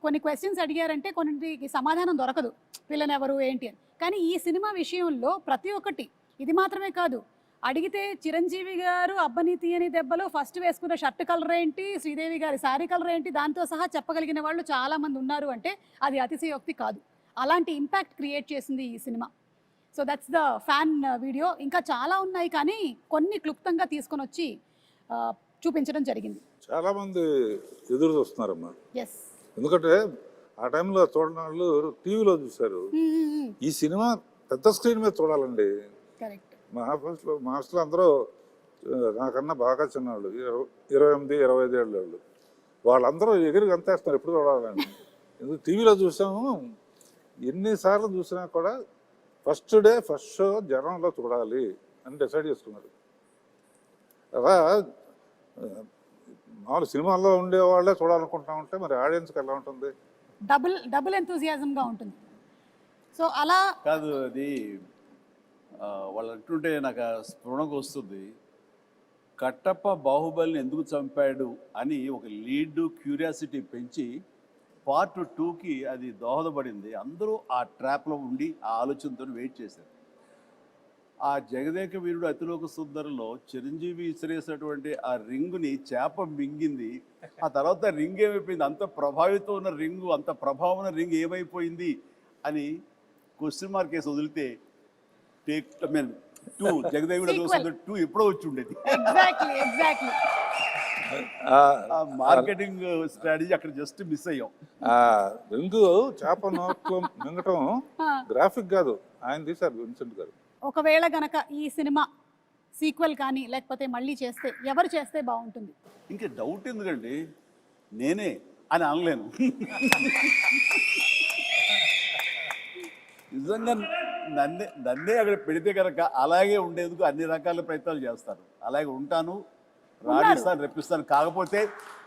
కొన్ని క్వశ్చన్స్ అడిగారంటే కొన్నిటికి సమాధానం దొరకదు, పిల్లని ఎవరు ఏంటి అని. కానీ ఈ సినిమా విషయంలో ప్రతి ఒక్కటి, ఇది మాత్రమే కాదు, అడిగితే చిరంజీవి గారు అబ్బని తీయని దెబ్బలో ఫస్ట్ వేసుకున్న షర్ట్ కలర్ ఏంటి, శ్రీదేవి గారి శారీ కలర్ ఏంటి, దాంతో సహా చెప్పగలిగిన వాళ్ళు చాలామంది ఉన్నారు అంటే అది అతిశయోక్తి కాదు. అలాంటి ఇంపాక్ట్ క్రియేట్ చేసింది ఈ cinema. So that's the fan video. ఇంకా చాలా ఉన్నాయి కానీ కొన్ని క్లుప్తంగా తీసుకొని వచ్చి చూపించడం జరిగింది. చాలా మంది ఎదురు చూస్తున్నారమ్మా. ఎస్, ఎందుకంటే ఆ టైంలో చూడని వాళ్ళు టీవీలో చూశారు. ఈ సినిమా పెద్ద స్క్రీన్ మీద చూడాలండి. కరెక్ట్. మా హాస్టల్లో అందరూ నాకన్నా బాగా చిన్నవాళ్ళు, 28-25 ఏళ్ళ వాళ్ళు. వాళ్ళందరూ ఎగిరి గంతేస్తున్నారు ఎప్పుడు చూడాలని. ఎందుకు టీవీలో చూసాము, ఎన్నిసార్లు చూసినా కూడా ఫస్ట్ డే ఫస్ట్ షో జనంలో చూడాలి అని డిసైడ్ చేసుకున్నారు. అలా మామూలు సినిమాల్లో ఉండే వాళ్ళే చూడాలనుకుంటా ఉంటే మరి ఆడియన్స్కి ఎలా ఉంటుంది? డబుల్ ఎంతూజియాజంగా ఉంటుంది. సో అలా కాదు, అది వాళ్ళు అంటుంటే నాకు స్ఫురణకు వస్తుంది. కట్టప్ప బాహుబలిని ఎందుకు చంపాడు అని ఒక లీడ్ క్యూరియాసిటీ పెంచి పార్ట్ 2కి అది దోహదపడింది. అందరూ ఆ ట్రాప్లో ఉండి ఆ ఆలోచనతో వెయిట్ చేశారు. ఆ జగదేక వీరుడు అతిలోక సుందరిలో చిరంజీవి ఇసిరేసినటువంటి ఆ రింగుని చేప మింగింది. ఆ తర్వాత రింగ్ ఏమైపోయింది, అంత ప్రభావితం ఉన్న రింగు, అంత ప్రభావం ఉన్న రింగ్ ఏమైపోయింది అని క్వశ్చన్ మార్క్ వేసి వదిలితే టేక్ 2 జగదేక వీరుడు అతిలోక సుందరి 2 ఎప్పుడో వచ్చి ఉండేది. ఎగ్జాక్ట్లీ మార్కెటింగ్ స్ట్రాటజీ అక్కడ జస్ట్ మిస్ అయ్యాం. రింగు చేప నోట్లో మింగటం గ్రాఫిక్ కాదు, ఆయన తీశారు విన్సెంట్ గారు. ఒకవేళ గనక ఈ సినిమా సీక్వెల్ కానీ లేకపోతే మళ్ళీ చేస్తే ఎవరు చేస్తే బాగుంటుంది? ఇంకా డౌట్ ఎందుకండి, నేనే అని అనలేను. నిజంగా నన్నే అక్కడ పెడితే కనుక అలాగే ఉండేందుకు అన్ని రకాల ప్రయత్నాలు చేస్తారు. అలాగే ఉంటాను, రాణిస్తాను, రెప్పిస్తాను. కాకపోతే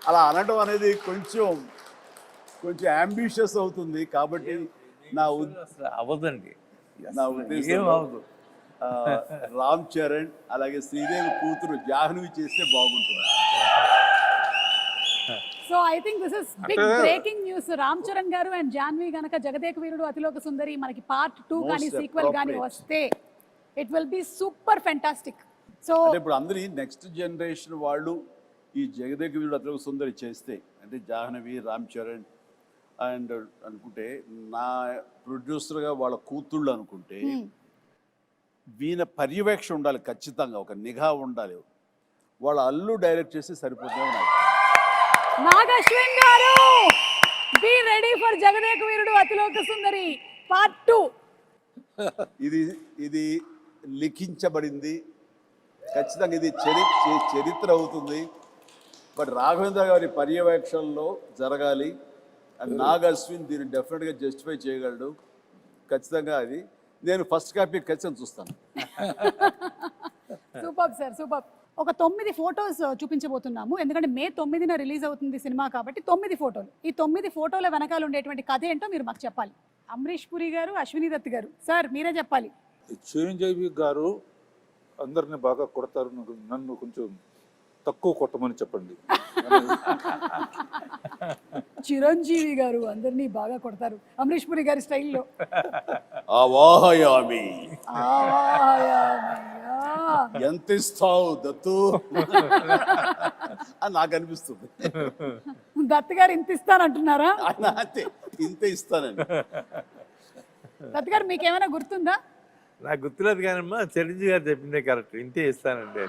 అలా అనడం అనేది కొంచెం అంబిషియస్ అవుతుంది. కాబట్టి అవ్వదండి, నా ఉద్దేశం రామ్ చరణ్ అలాగే శ్రీదేవి కూతురు జాహ్నవి చేస్తే బాగుంటుంది. So I think this is big breaking news. Ram Charan garu and Jahnavi గనక జగదేక వీరుడు అతిలోక సుందరి మనకి పార్ట్ 2 కానీ సీక్వెల్ కానీ వస్తే it will be super fantastic. So ఇప్పుడు అందరి నెక్స్ట్ జనరేషన్ వాళ్ళు ఈ జగదేక వీరుడు అతిలోక సుందరి చేస్తే, అంటే జాహ్నవి, రామ్ చరణ్ అండ్ అనుకుంటే నా ప్రొడ్యూసర్గా వాళ్ళ కూతుళ్ళు అనుకుంటే వీణ పర్యవేక్షణ ఉండాలి, ఖచ్చితంగా ఒక నిఘా ఉండాలి. వాళ్ళ అల్లు డైరెక్ట్ చేసి సరిపోతుంది. నాగశ్విన్ గారు, be ready for Jagadeka Veerudu Athiloka Sundari part 2. ఇది లిఖించబడింది, ఖచ్చితంగా ఇది చరిత్ర అవుతుంది. బట్ రాఘవేంద్ర గారి పర్యవేక్షణలో జరగాలి. అండ్ నాగ్ అశ్విన్ దీన్ని డెఫినెట్గా జస్టిఫై చేయగలడు. ఖచ్చితంగా అది నేను ఫస్ట్ కాపీ ఖచ్చితంగా చూస్తాను. Super sir, super. ఒక 9 ఫోటోస్ చూపించబోతున్నాము. ఎందుకంటే May 9న రిలీజ్ అవుతుంది సినిమా కాబట్టి 9 ఫోటోలు. ఈ 9 ఫోటోల వెనకాల ఉండేటువంటి కథ ఏంటో మీరు మాకు చెప్పాలి. అమరీష్ పురి గారు, అశ్విని దత్ గారు, సార్ మీరే చెప్పాలి. చిరంజీవి గారు అందరిని బాగా కొడతారు, నన్ను కొంచెం తక్కువ కొట్టమని చెప్పండి. చిరంజీవి గారు అందరినీ బాగా కొడతారు అమరీష్ పురి గారి స్టైల్లో. ఎంత ఇస్తావు దత్తు అని నాకు అనిపిస్తుంది. దత్ గారు ఇంత ఇస్తానంటున్నారా? అంతే, ఇంత ఇస్తానండి. దత్ గారు మీకేమైనా గుర్తుందా? నాకు గుర్తులేదు కానమ్మా, చిరంజీవి గారు చెప్పిందే కరెక్ట్, ఇంతే ఇస్తానండి.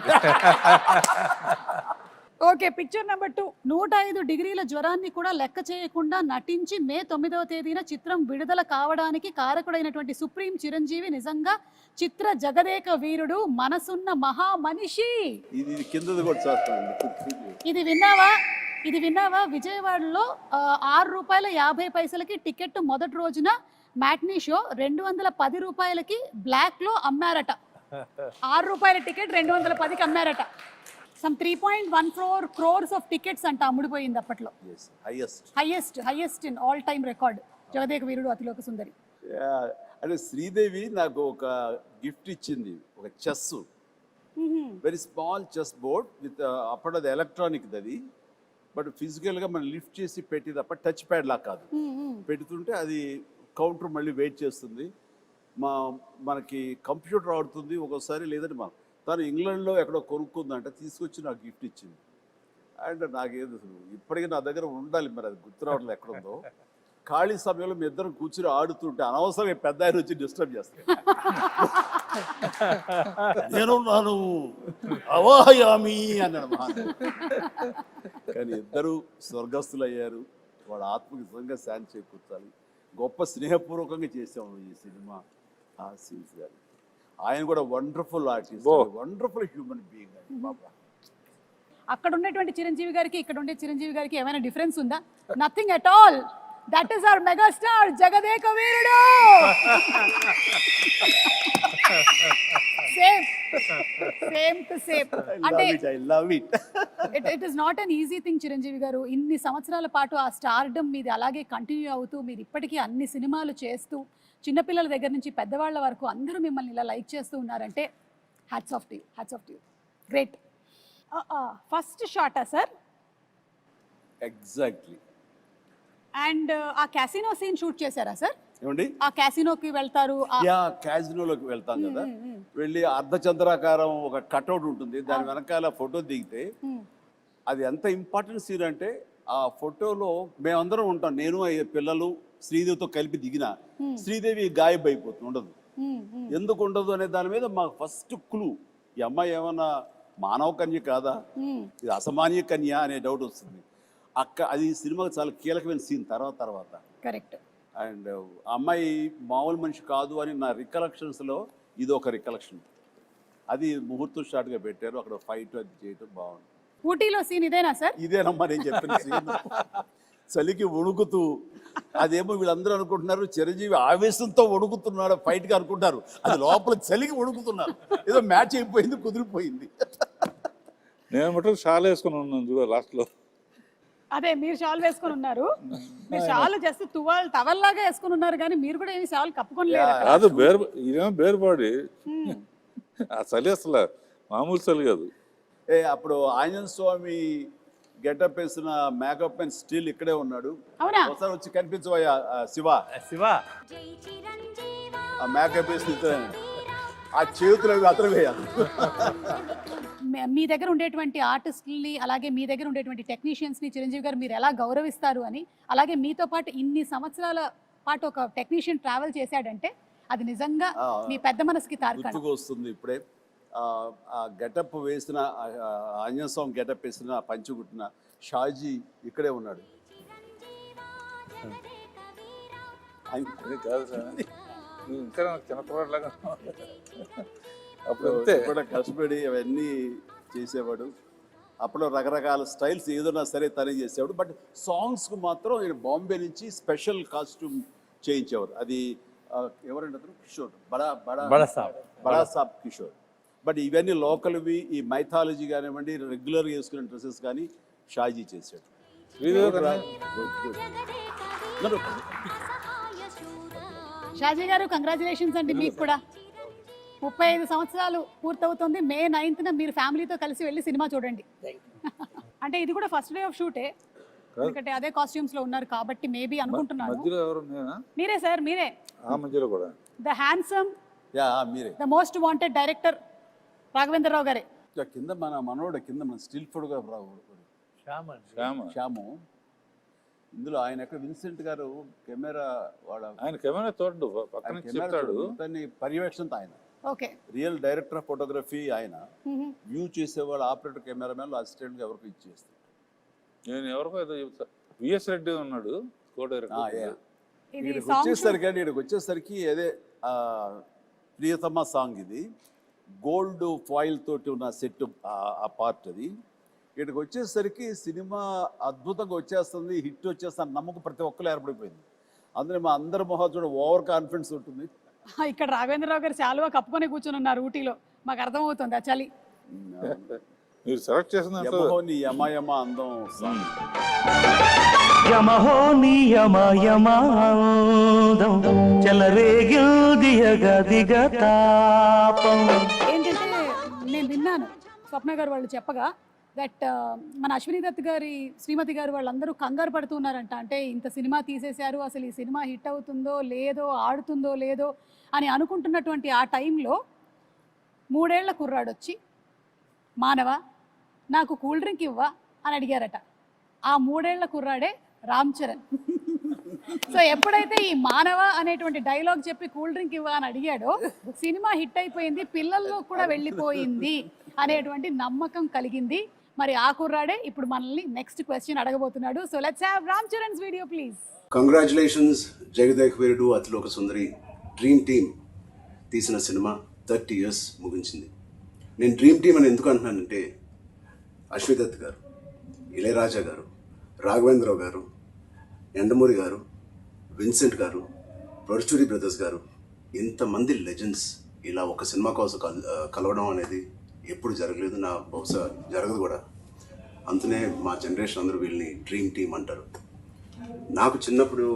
Okay, picture number 2. 105 డిగ్రీల జ్వరాన్ని కూడా లెక్క చేయకుండా నటించి మే 9వ తేదీన చిత్రం విడుదల కావడానికి కారకుడైనటువంటి సుప్రీం చిరంజీవి నిజంగా చిత్ర జగదేక వీరుడు, మనసున్న మహా మనిషి. ఇది కిందది కూడా చూస్తాను. ఇది విన్నావా? విజయవాడలో ₹6.50కి టికెట్ మొదటి రోజున మ్యాట్నీ షో 210 రూపాయలకి బ్లాక్ లో అమ్మారట. ₹6 టికెట్ 210కి అమ్మారట. సమ్ 3.14 crores ఆఫ్ టికెట్స్ అంట అమ్ముడిపోయింది అప్పట్లో. Highest in all time record Jagadeka Veerudu Athiloka Sundari. అంటే శ్రీదేవి నాకు ఒక గిఫ్ట్ ఇచ్చింది, ఒక chess, very small chess board with అప్పుడు అది ఎలక్ట్రానిక్ అది, బట్ ఫిజికల్గా మనం లిఫ్ట్ చేసి పెట్టి తప్ప టచ్ ప్యాడ్ లా కాదు. పెడుతుంటే అది కౌంటర్ మళ్ళీ వెయిట్ చేస్తుంది, మనకి కంప్యూటర్ ఆడుతుంది ఒక్కోసారి, లేదంటే తను ఇంగ్లాండ్లో ఎక్కడో కొనుక్కుందంటే తీసుకొచ్చి నాకు గిఫ్ట్ ఇచ్చింది. అండ్ నాకేదో ఇప్పటికీ నా దగ్గర ఉండాలి, మరి అది గుర్తు రావట్లేదు ఎక్కడుందో. ఖాళీ సమయంలో మీ ఇద్దరం కూర్చుని ఆడుతుంటే అనవసరంగా పెద్ద ఆయన వచ్చి డిస్టర్బ్ చేస్తాను. నేను నాను అవాయామి అన్నాడు మహాన్. కానీ ఇద్దరు స్వర్గస్థులు అయ్యారు, వాళ్ళ ఆత్మకి నిజంగా శాంతి చేకూర్చాలి. గొప్ప స్నేహపూర్వకంగా చేసాము ఈ సినిమా. ఆ సీన్స్ గారు ఆయన కూడా wonderful artist, wonderful human being అండి బాబా. అక్కడ ఉన్నటువంటి చిరంజీవి గారికి ఇక్కడ ఉండే చిరంజీవి గారికి ఏమైనా డిఫరెన్స్ ఉందా? Nothing at all. That is our megastar Jagadeka Veerudu. Same to same. అంటే it is not an easy thing Chiranjeevi garu. ఇన్ని సంవత్సరాల పాటు ఆ స్టార్డమ్ మీది అలాగే కంటిన్యూ అవుతూ మీరు ఇప్పటికీ అన్ని సినిమాలు చేస్తూ చిన్నపిల్లల దగ్గర నుంచి పెద్దవాళ్ళ వరకు అందరూ మిమ్మల్ని ఇలా లైక్ చేస్తూ ఉన్నారంటే hats off to you. Great. First షాటా సార్? ఎగ్జాక్ట్లీ. అండ్ ఆ క్యాసినో సీన్ షూట్ చేశారా సార్? ఏమండి? ఆ క్యాసినోకి వెళ్తారు, క్యాజినోలోకి వెళ్తాం కదా, వెళ్ళి అర్ధచంద్రాకారం ఒక కట్అవుట్ ఉంటుంది, దాని వెనకాల ఫోటో దిగితే అది ఎంత ఇంపార్టెంట్ సీన్ అంటే ఆ ఫోటోలో మేమందరం ఉంటాం, నేను పిల్లలు శ్రీదేవితో కలిపి దిగిన శ్రీదేవి గాయబ్ అయిపోతుంది, ఉండదు. ఎందుకు ఉండదు అనే దాని మీద మాకు ఫస్ట్ క్లూ, ఈ అమ్మాయి ఏమన్నా మానవ కన్య కాదా, ఇది అసామాన్య కన్య అనే డౌట్ వస్తుంది. అది సినిమాకి చాలా కీలకమైన సీన్ తర్వాత. కరెక్ట్. అండ్ అమ్మాయి మామూలు మనిషి కాదు అని నా రికలెక్షన్స్లో ఇది ఒక రికలెక్షన్. అది ముహూర్తం షాట్గా పెట్టారు, అక్కడ ఫైట్ అది చేయటం బాగుంది. ఊటీలో సీన్ ఇదేనా సార్? ఇదేనమ్మా నేను చెప్పిన సీన్. చలికి వణుకుతూ, అదేమో వీళ్ళందరూ అనుకుంటున్నారు చిరంజీవి ఆవేశంతో వణుకుతున్నాడు ఫైట్గా అనుకుంటారు, అది లోపల చలికి వణుకుతున్నారు. ఏదో మ్యాచ్ అయిపోయింది, కుదిరిపోయింది. నేను మటుకు షాల్ వేసుకుని ఉన్నాను లాస్ట్లో. అదే మీరు షాల్ వేసుకొని ఉన్నారు, మీరు షాల్ జస్ట్ టవల్లాగా వేసుకుని ఉన్నారు, కానీ మీరు కూడా ఏమి షాల్ కప్పుకొని లేరు. అది ఇదేమో బేర్బాడి, ఆ చలి అసలు మామూలు చలి కాదు. అప్పుడు ఆంజనేయ స్వామి గెటప్ వేసిన మేకప్ అండ్ స్టిల్ ఇక్కడే ఉన్నాడు. అవునా? ఒకసారి వచ్చి కనిపించవయ్యా శివ. ఆ మేకప్ వేసి ఆ చేతులు అతను వేయాలి. మీ దగ్గర ఉండేటువంటి ఆర్టిస్టుల్ని, అలాగే మీ దగ్గర ఉండేటువంటి టెక్నీషియన్స్ని చిరంజీవి గారు మీరు ఎలా గౌరవిస్తారు అని, అలాగే మీతో పాటు ఇన్ని సంవత్సరాల పాటు ఒక టెక్నీషియన్ ట్రావెల్ చేశాడంటే అది నిజంగా మీ పెద్ద మనసుకి తార్కాణం. వస్తుంది ఇప్పుడే ఆ గెటప్ వేసిన ఆంజనేయ స్వామి గెటప్ వేసిన పంచుకుట్టిన షాజీ ఇక్కడే ఉన్నాడు. కాదు సార్, ఇంకా చిన్నపిల్లలాగా అప్పుడు కూడా కష్టపడి అవన్నీ చేసేవాడు. అప్పుడు రకరకాల స్టైల్స్ ఏదైనా సరే తనే చేసేవాడు. బట్ సాంగ్స్కు మాత్రం బాంబే నుంచి స్పెషల్ కాస్ట్యూమ్ చేయించేవారు. అది ఎవరంటే అతను కిషోర్, బడా సాబ్ కిషోర్. బట్ ఇవన్నీ లోకల్వి, ఈ మైథాలజీ కానివ్వండి, రెగ్యులర్గా వేసుకునే డ్రెస్సెస్ కానీ షాజీ చేశాడు. షాజీ గారు కంగ్రాచులేషన్స్ అండి. మీకు కూడా 35 సంవత్సరాలు పూర్తవుతుంది. మే 9th మీరు ఫ్యామిలీతో కలిసి వెళ్ళి సినిమా చూడండి. అంటే ఇది కూడా ఫస్ట్ డే ఆఫ్ షూటే, ఎందుకంటే అదే కాస్ట్యూమ్స్ లో ఉన్నారు కాబట్టి మేబీ అనుకుంటున్నాను. మీరే సార్, మీరే. The handsome, the most wanted director Raghavendra Rao గారే. కింద మన మనోడు, కింద మన స్టిల్ ఫోటోగ్రాఫర్ శ్యాము. ఇందులో ఆయన ఎక్కడ విన్సెంట్ గారు కెమెరా, ఆయన కెమెరా తోడు పర్యవేక్షణతో ఆయన okay. Real director of photography ఆయన. వ్యూ చేసేవాళ్ళు ఆపరేటర్, కెమెరామెన్, అసిస్టెంట్గా ఎవరికి ఇచ్చేస్తారు. నేను ఎవరికో ఏదో చెప్తా, విఎస్ రెడ్డి ఉన్నాడు కో డైరెక్టర్. ఇది ఇక్కడికి సాంగ్ వచ్చేసరికి అదే ప్రియతమ సాంగ్ ఇది. గోల్డ్ ఫాయిల్ తోటి ఉన్న సెట్ ఆ పార్ట్ అది. ఇక్కడికి వచ్చేసరికి సినిమా అద్భుతంగా వచ్చేస్తుంది, హిట్ వచ్చేస్తుంది నమ్మకం ప్రతి ఒక్కరు ఏర్పడిపోయింది. అందులో మా అందరి మొహాలు ఓవర్ కాన్ఫిడెన్స్ ఉంటుంది. ఇక్కడ రాఘవేంద్రరావు గారు శాలువా కప్పుకొని కూర్చొని ఉన్నారు ఊటీలో, మాకు అర్థమవుతుంది ఆ చలి. మీరు సెలెక్ట్ చేసిన దాంట్లో యమహోని యమయమ అందం సాంగ్. యమహోని యమయమాందం చెలరేగిల్దియగ దిగతాపం. ఏంటంటే నేను విన్నాను స్వప్న గారు వాళ్ళు చెప్పగా దట్ మన అశ్విని దత్ గారి శ్రీమతి గారు వాళ్ళందరూ కంగారు పడుతున్నారంట. అంటే ఇంత సినిమా తీసేశారు, అసలు ఈ సినిమా హిట్ అవుతుందో లేదో, ఆడుతుందో లేదో అని అనుకుంటున్నటువంటి ఆ టైంలో 3 ఏళ్ల కుర్రాడు వచ్చి, మానవ నాకు కూల్ డ్రింక్ ఇవ్వా అని అడిగారట. ఆ 3 ఏళ్ల కుర్రాడే రామ్ చరణ్. సో ఎప్పుడైతే ఈ మానవ అనేటువంటి డైలాగ్ చెప్పి కూల్ డ్రింక్ ఇవ్వా అని అడిగాడో సినిమా హిట్ అయిపోయింది, పిల్లల్లో కూడా వెళ్ళిపోయింది అనేటువంటి నమ్మకం కలిగింది. మరి ఆ కుర్రాడే ఇప్పుడు మనల్ని నెక్స్ట్ క్వశ్చన్ అడగబోతున్నాడు. So let's have Ram Charan's video please. Congratulations Jagadeka Veerudu Athiloka Sundari dream team తీసిన సినిమా 30 years ముగించింది. నేను డ్రీమ్ టీమ్ అని ఎందుకు అంటున్నానంటే, అశ్విని దత్ గారు, ఇళయరాజా గారు, రాఘవేంద్రరావు గారు, ఎండమూరి గారు, విన్సెంట్ గారు, పరుచూరి బ్రదర్స్ గారు, ఇంతమంది లెజెండ్స్ ఇలా ఒక సినిమా కోసం కలవడం అనేది ఎప్పుడు జరగలేదు, నా బహుశా జరగదు కూడా. అందునే మా జనరేషన్ అందరూ వీళ్ళని డ్రీమ్ టీమ్ అంటారు. నాకు చిన్నప్పుడు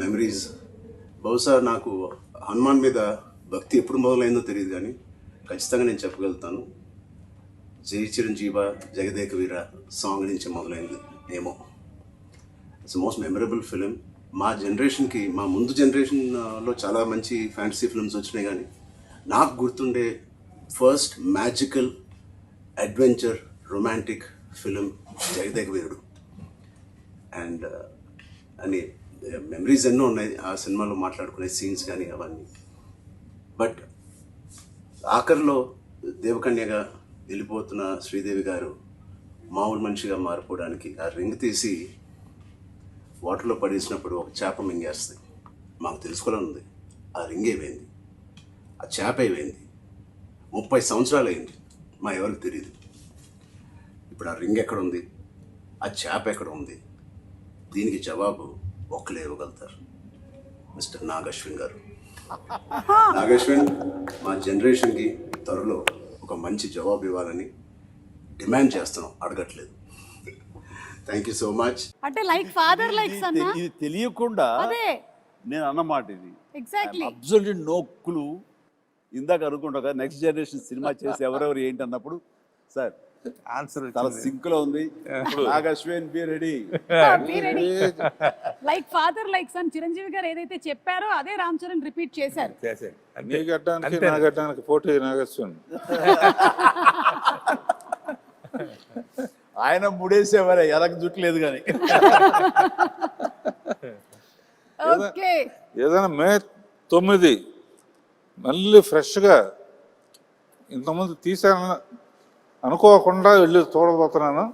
మెమరీస్, బహుశా నాకు హనుమాన్ మీద భక్తి ఎప్పుడు మొదలైందో తెలియదు, కానీ ఖచ్చితంగా నేను చెప్పగలుగుతాను, జై చిరంజీవ జగదేక వీర సాంగ్ నుంచి మొదలైంది ఏమో. It's most memorable film. మా జనరేషన్కి, మా ముందు జనరేషన్లో చాలా మంచి ఫ్యాంటసీ ఫిల్మ్స్ వచ్చినాయి, కానీ నాకు గుర్తుండే first magical adventure romantic film Jagadeka Veerudu. And అని మెమరీస్ ఎన్నో ఉన్నాయి ఆ సినిమాలో, మాట్లాడుకునే సీన్స్ కానీ అవన్నీ. బట్ ఆఖరిలో దేవకన్యగా వెళ్ళిపోతున్న శ్రీదేవి గారు మామూలు మనిషిగా మారిపోవడానికి ఆ రింగ్ తీసి వాటర్లో పడేసినప్పుడు ఒక చేప మింగేస్తుంది. మాకు తెలుసుకోవాలని ఉంది, ఆ రింగ్ ఏమైంది, ఆ చేప ఏమైంది. 30 సంవత్సరాలు అయింది, మా ఎవరికి తెలియదు. ఇప్పుడు ఆ రింగ్ ఎక్కడ ఉంది, ఆ చేప ఎక్కడ ఉంది, దీనికి జవాబు ఒక్కలే ఇవ్వగలుగుతారు, మిస్టర్ నాగశ్విన్ గారు. నాగశ్విన్ మా జనరేషన్కి త్వరలో ఒక మంచి జవాబు ఇవ్వాలని డిమాండ్ చేస్తున్నాం, అడగట్లేదు. Thank you so much. అంటే లైక్ ఫాదర్ లైక్ సన్. ఇది తెలియకుండా అదే నేను అన్నమాట ఇది. Exactly absolute no clue. ఇందాక అనుకుంటా నెక్స్ట్ జనరేషన్ సినిమా చేసి ఎవరెవరు ఏంటి అన్నప్పుడు, సార్ ఆన్సర్ చాలా సింక్ లో ఉంది, Nag Ashwin be ready. Like father like son Chiranjeevi garu ఏదైతే చెప్పారో అదే రామ్ చరణ్ రిపీట్ చేశారు. నీ గడ్డానికి నా గడ్డానికి పోటీ నాగశ్విన్. ఆయన ముడేసేవారే, ఎలాగ జుట్లేదు కానీ. ఓకే, ఏదైనా May 9 మళ్ళీ ఫ్రెష్గా ఇంతకుముందు తీసాను అనుకోకుండా వెళ్ళి చూడబోతున్నాను.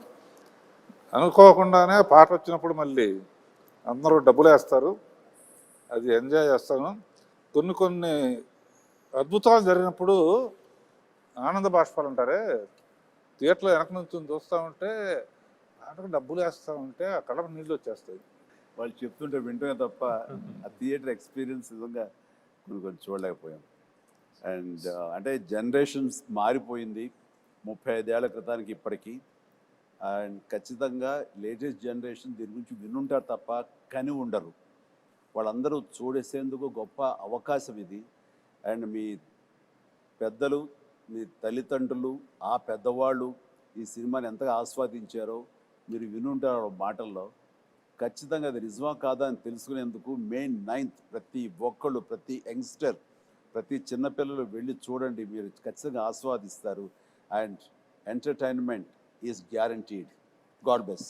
అనుకోకుండానే పాట వచ్చినప్పుడు మళ్ళీ అందరూ డబ్బులు వేస్తారు, అది ఎంజాయ్ చేస్తాను. కొన్ని అద్భుతాలు జరిగినప్పుడు ఆనంద బాష్పాలు అంటారే, థియేటర్లో వెనక నుంచి చూస్తూ ఉంటే ఆటకు డబ్బులు వేస్తూ ఉంటే ఆ కళ్ళకు నీళ్ళు వచ్చేస్తాయి. వాళ్ళు చెప్తుంటే వింటమే తప్ప ఆ థియేటర్ ఎక్స్పీరియన్స్ నిజంగా కొన్ని చూడలేకపోయాం. అండ్ అంటే జనరేషన్స్ మారిపోయింది 35 ఏళ్ల క్రితానికి ఇప్పటికీ. అండ్ ఖచ్చితంగా లేటెస్ట్ జనరేషన్ దీని గురించి వినుంటారు తప్ప కని ఉండరు. వాళ్ళందరూ చూడేసేందుకు గొప్ప అవకాశం ఇది. అండ్ మీ పెద్దలు, మీ తల్లిదండ్రులు, ఆ పెద్దవాళ్ళు ఈ సినిమాని ఎంతగా ఆస్వాదించారో మీరు వినుంటారు మాటల్లో. ఖచ్చితంగా అది నిజమా కాదా అని తెలుసుకునేందుకు May 9th ప్రతి ఒక్కళ్ళు, ప్రతి యంగ్స్టర్, ప్రతి చిన్నపిల్లలు వెళ్ళి చూడండి, మీరు ఖచ్చితంగా ఆస్వాదిస్తారు. And entertainment is guaranteed. God bless.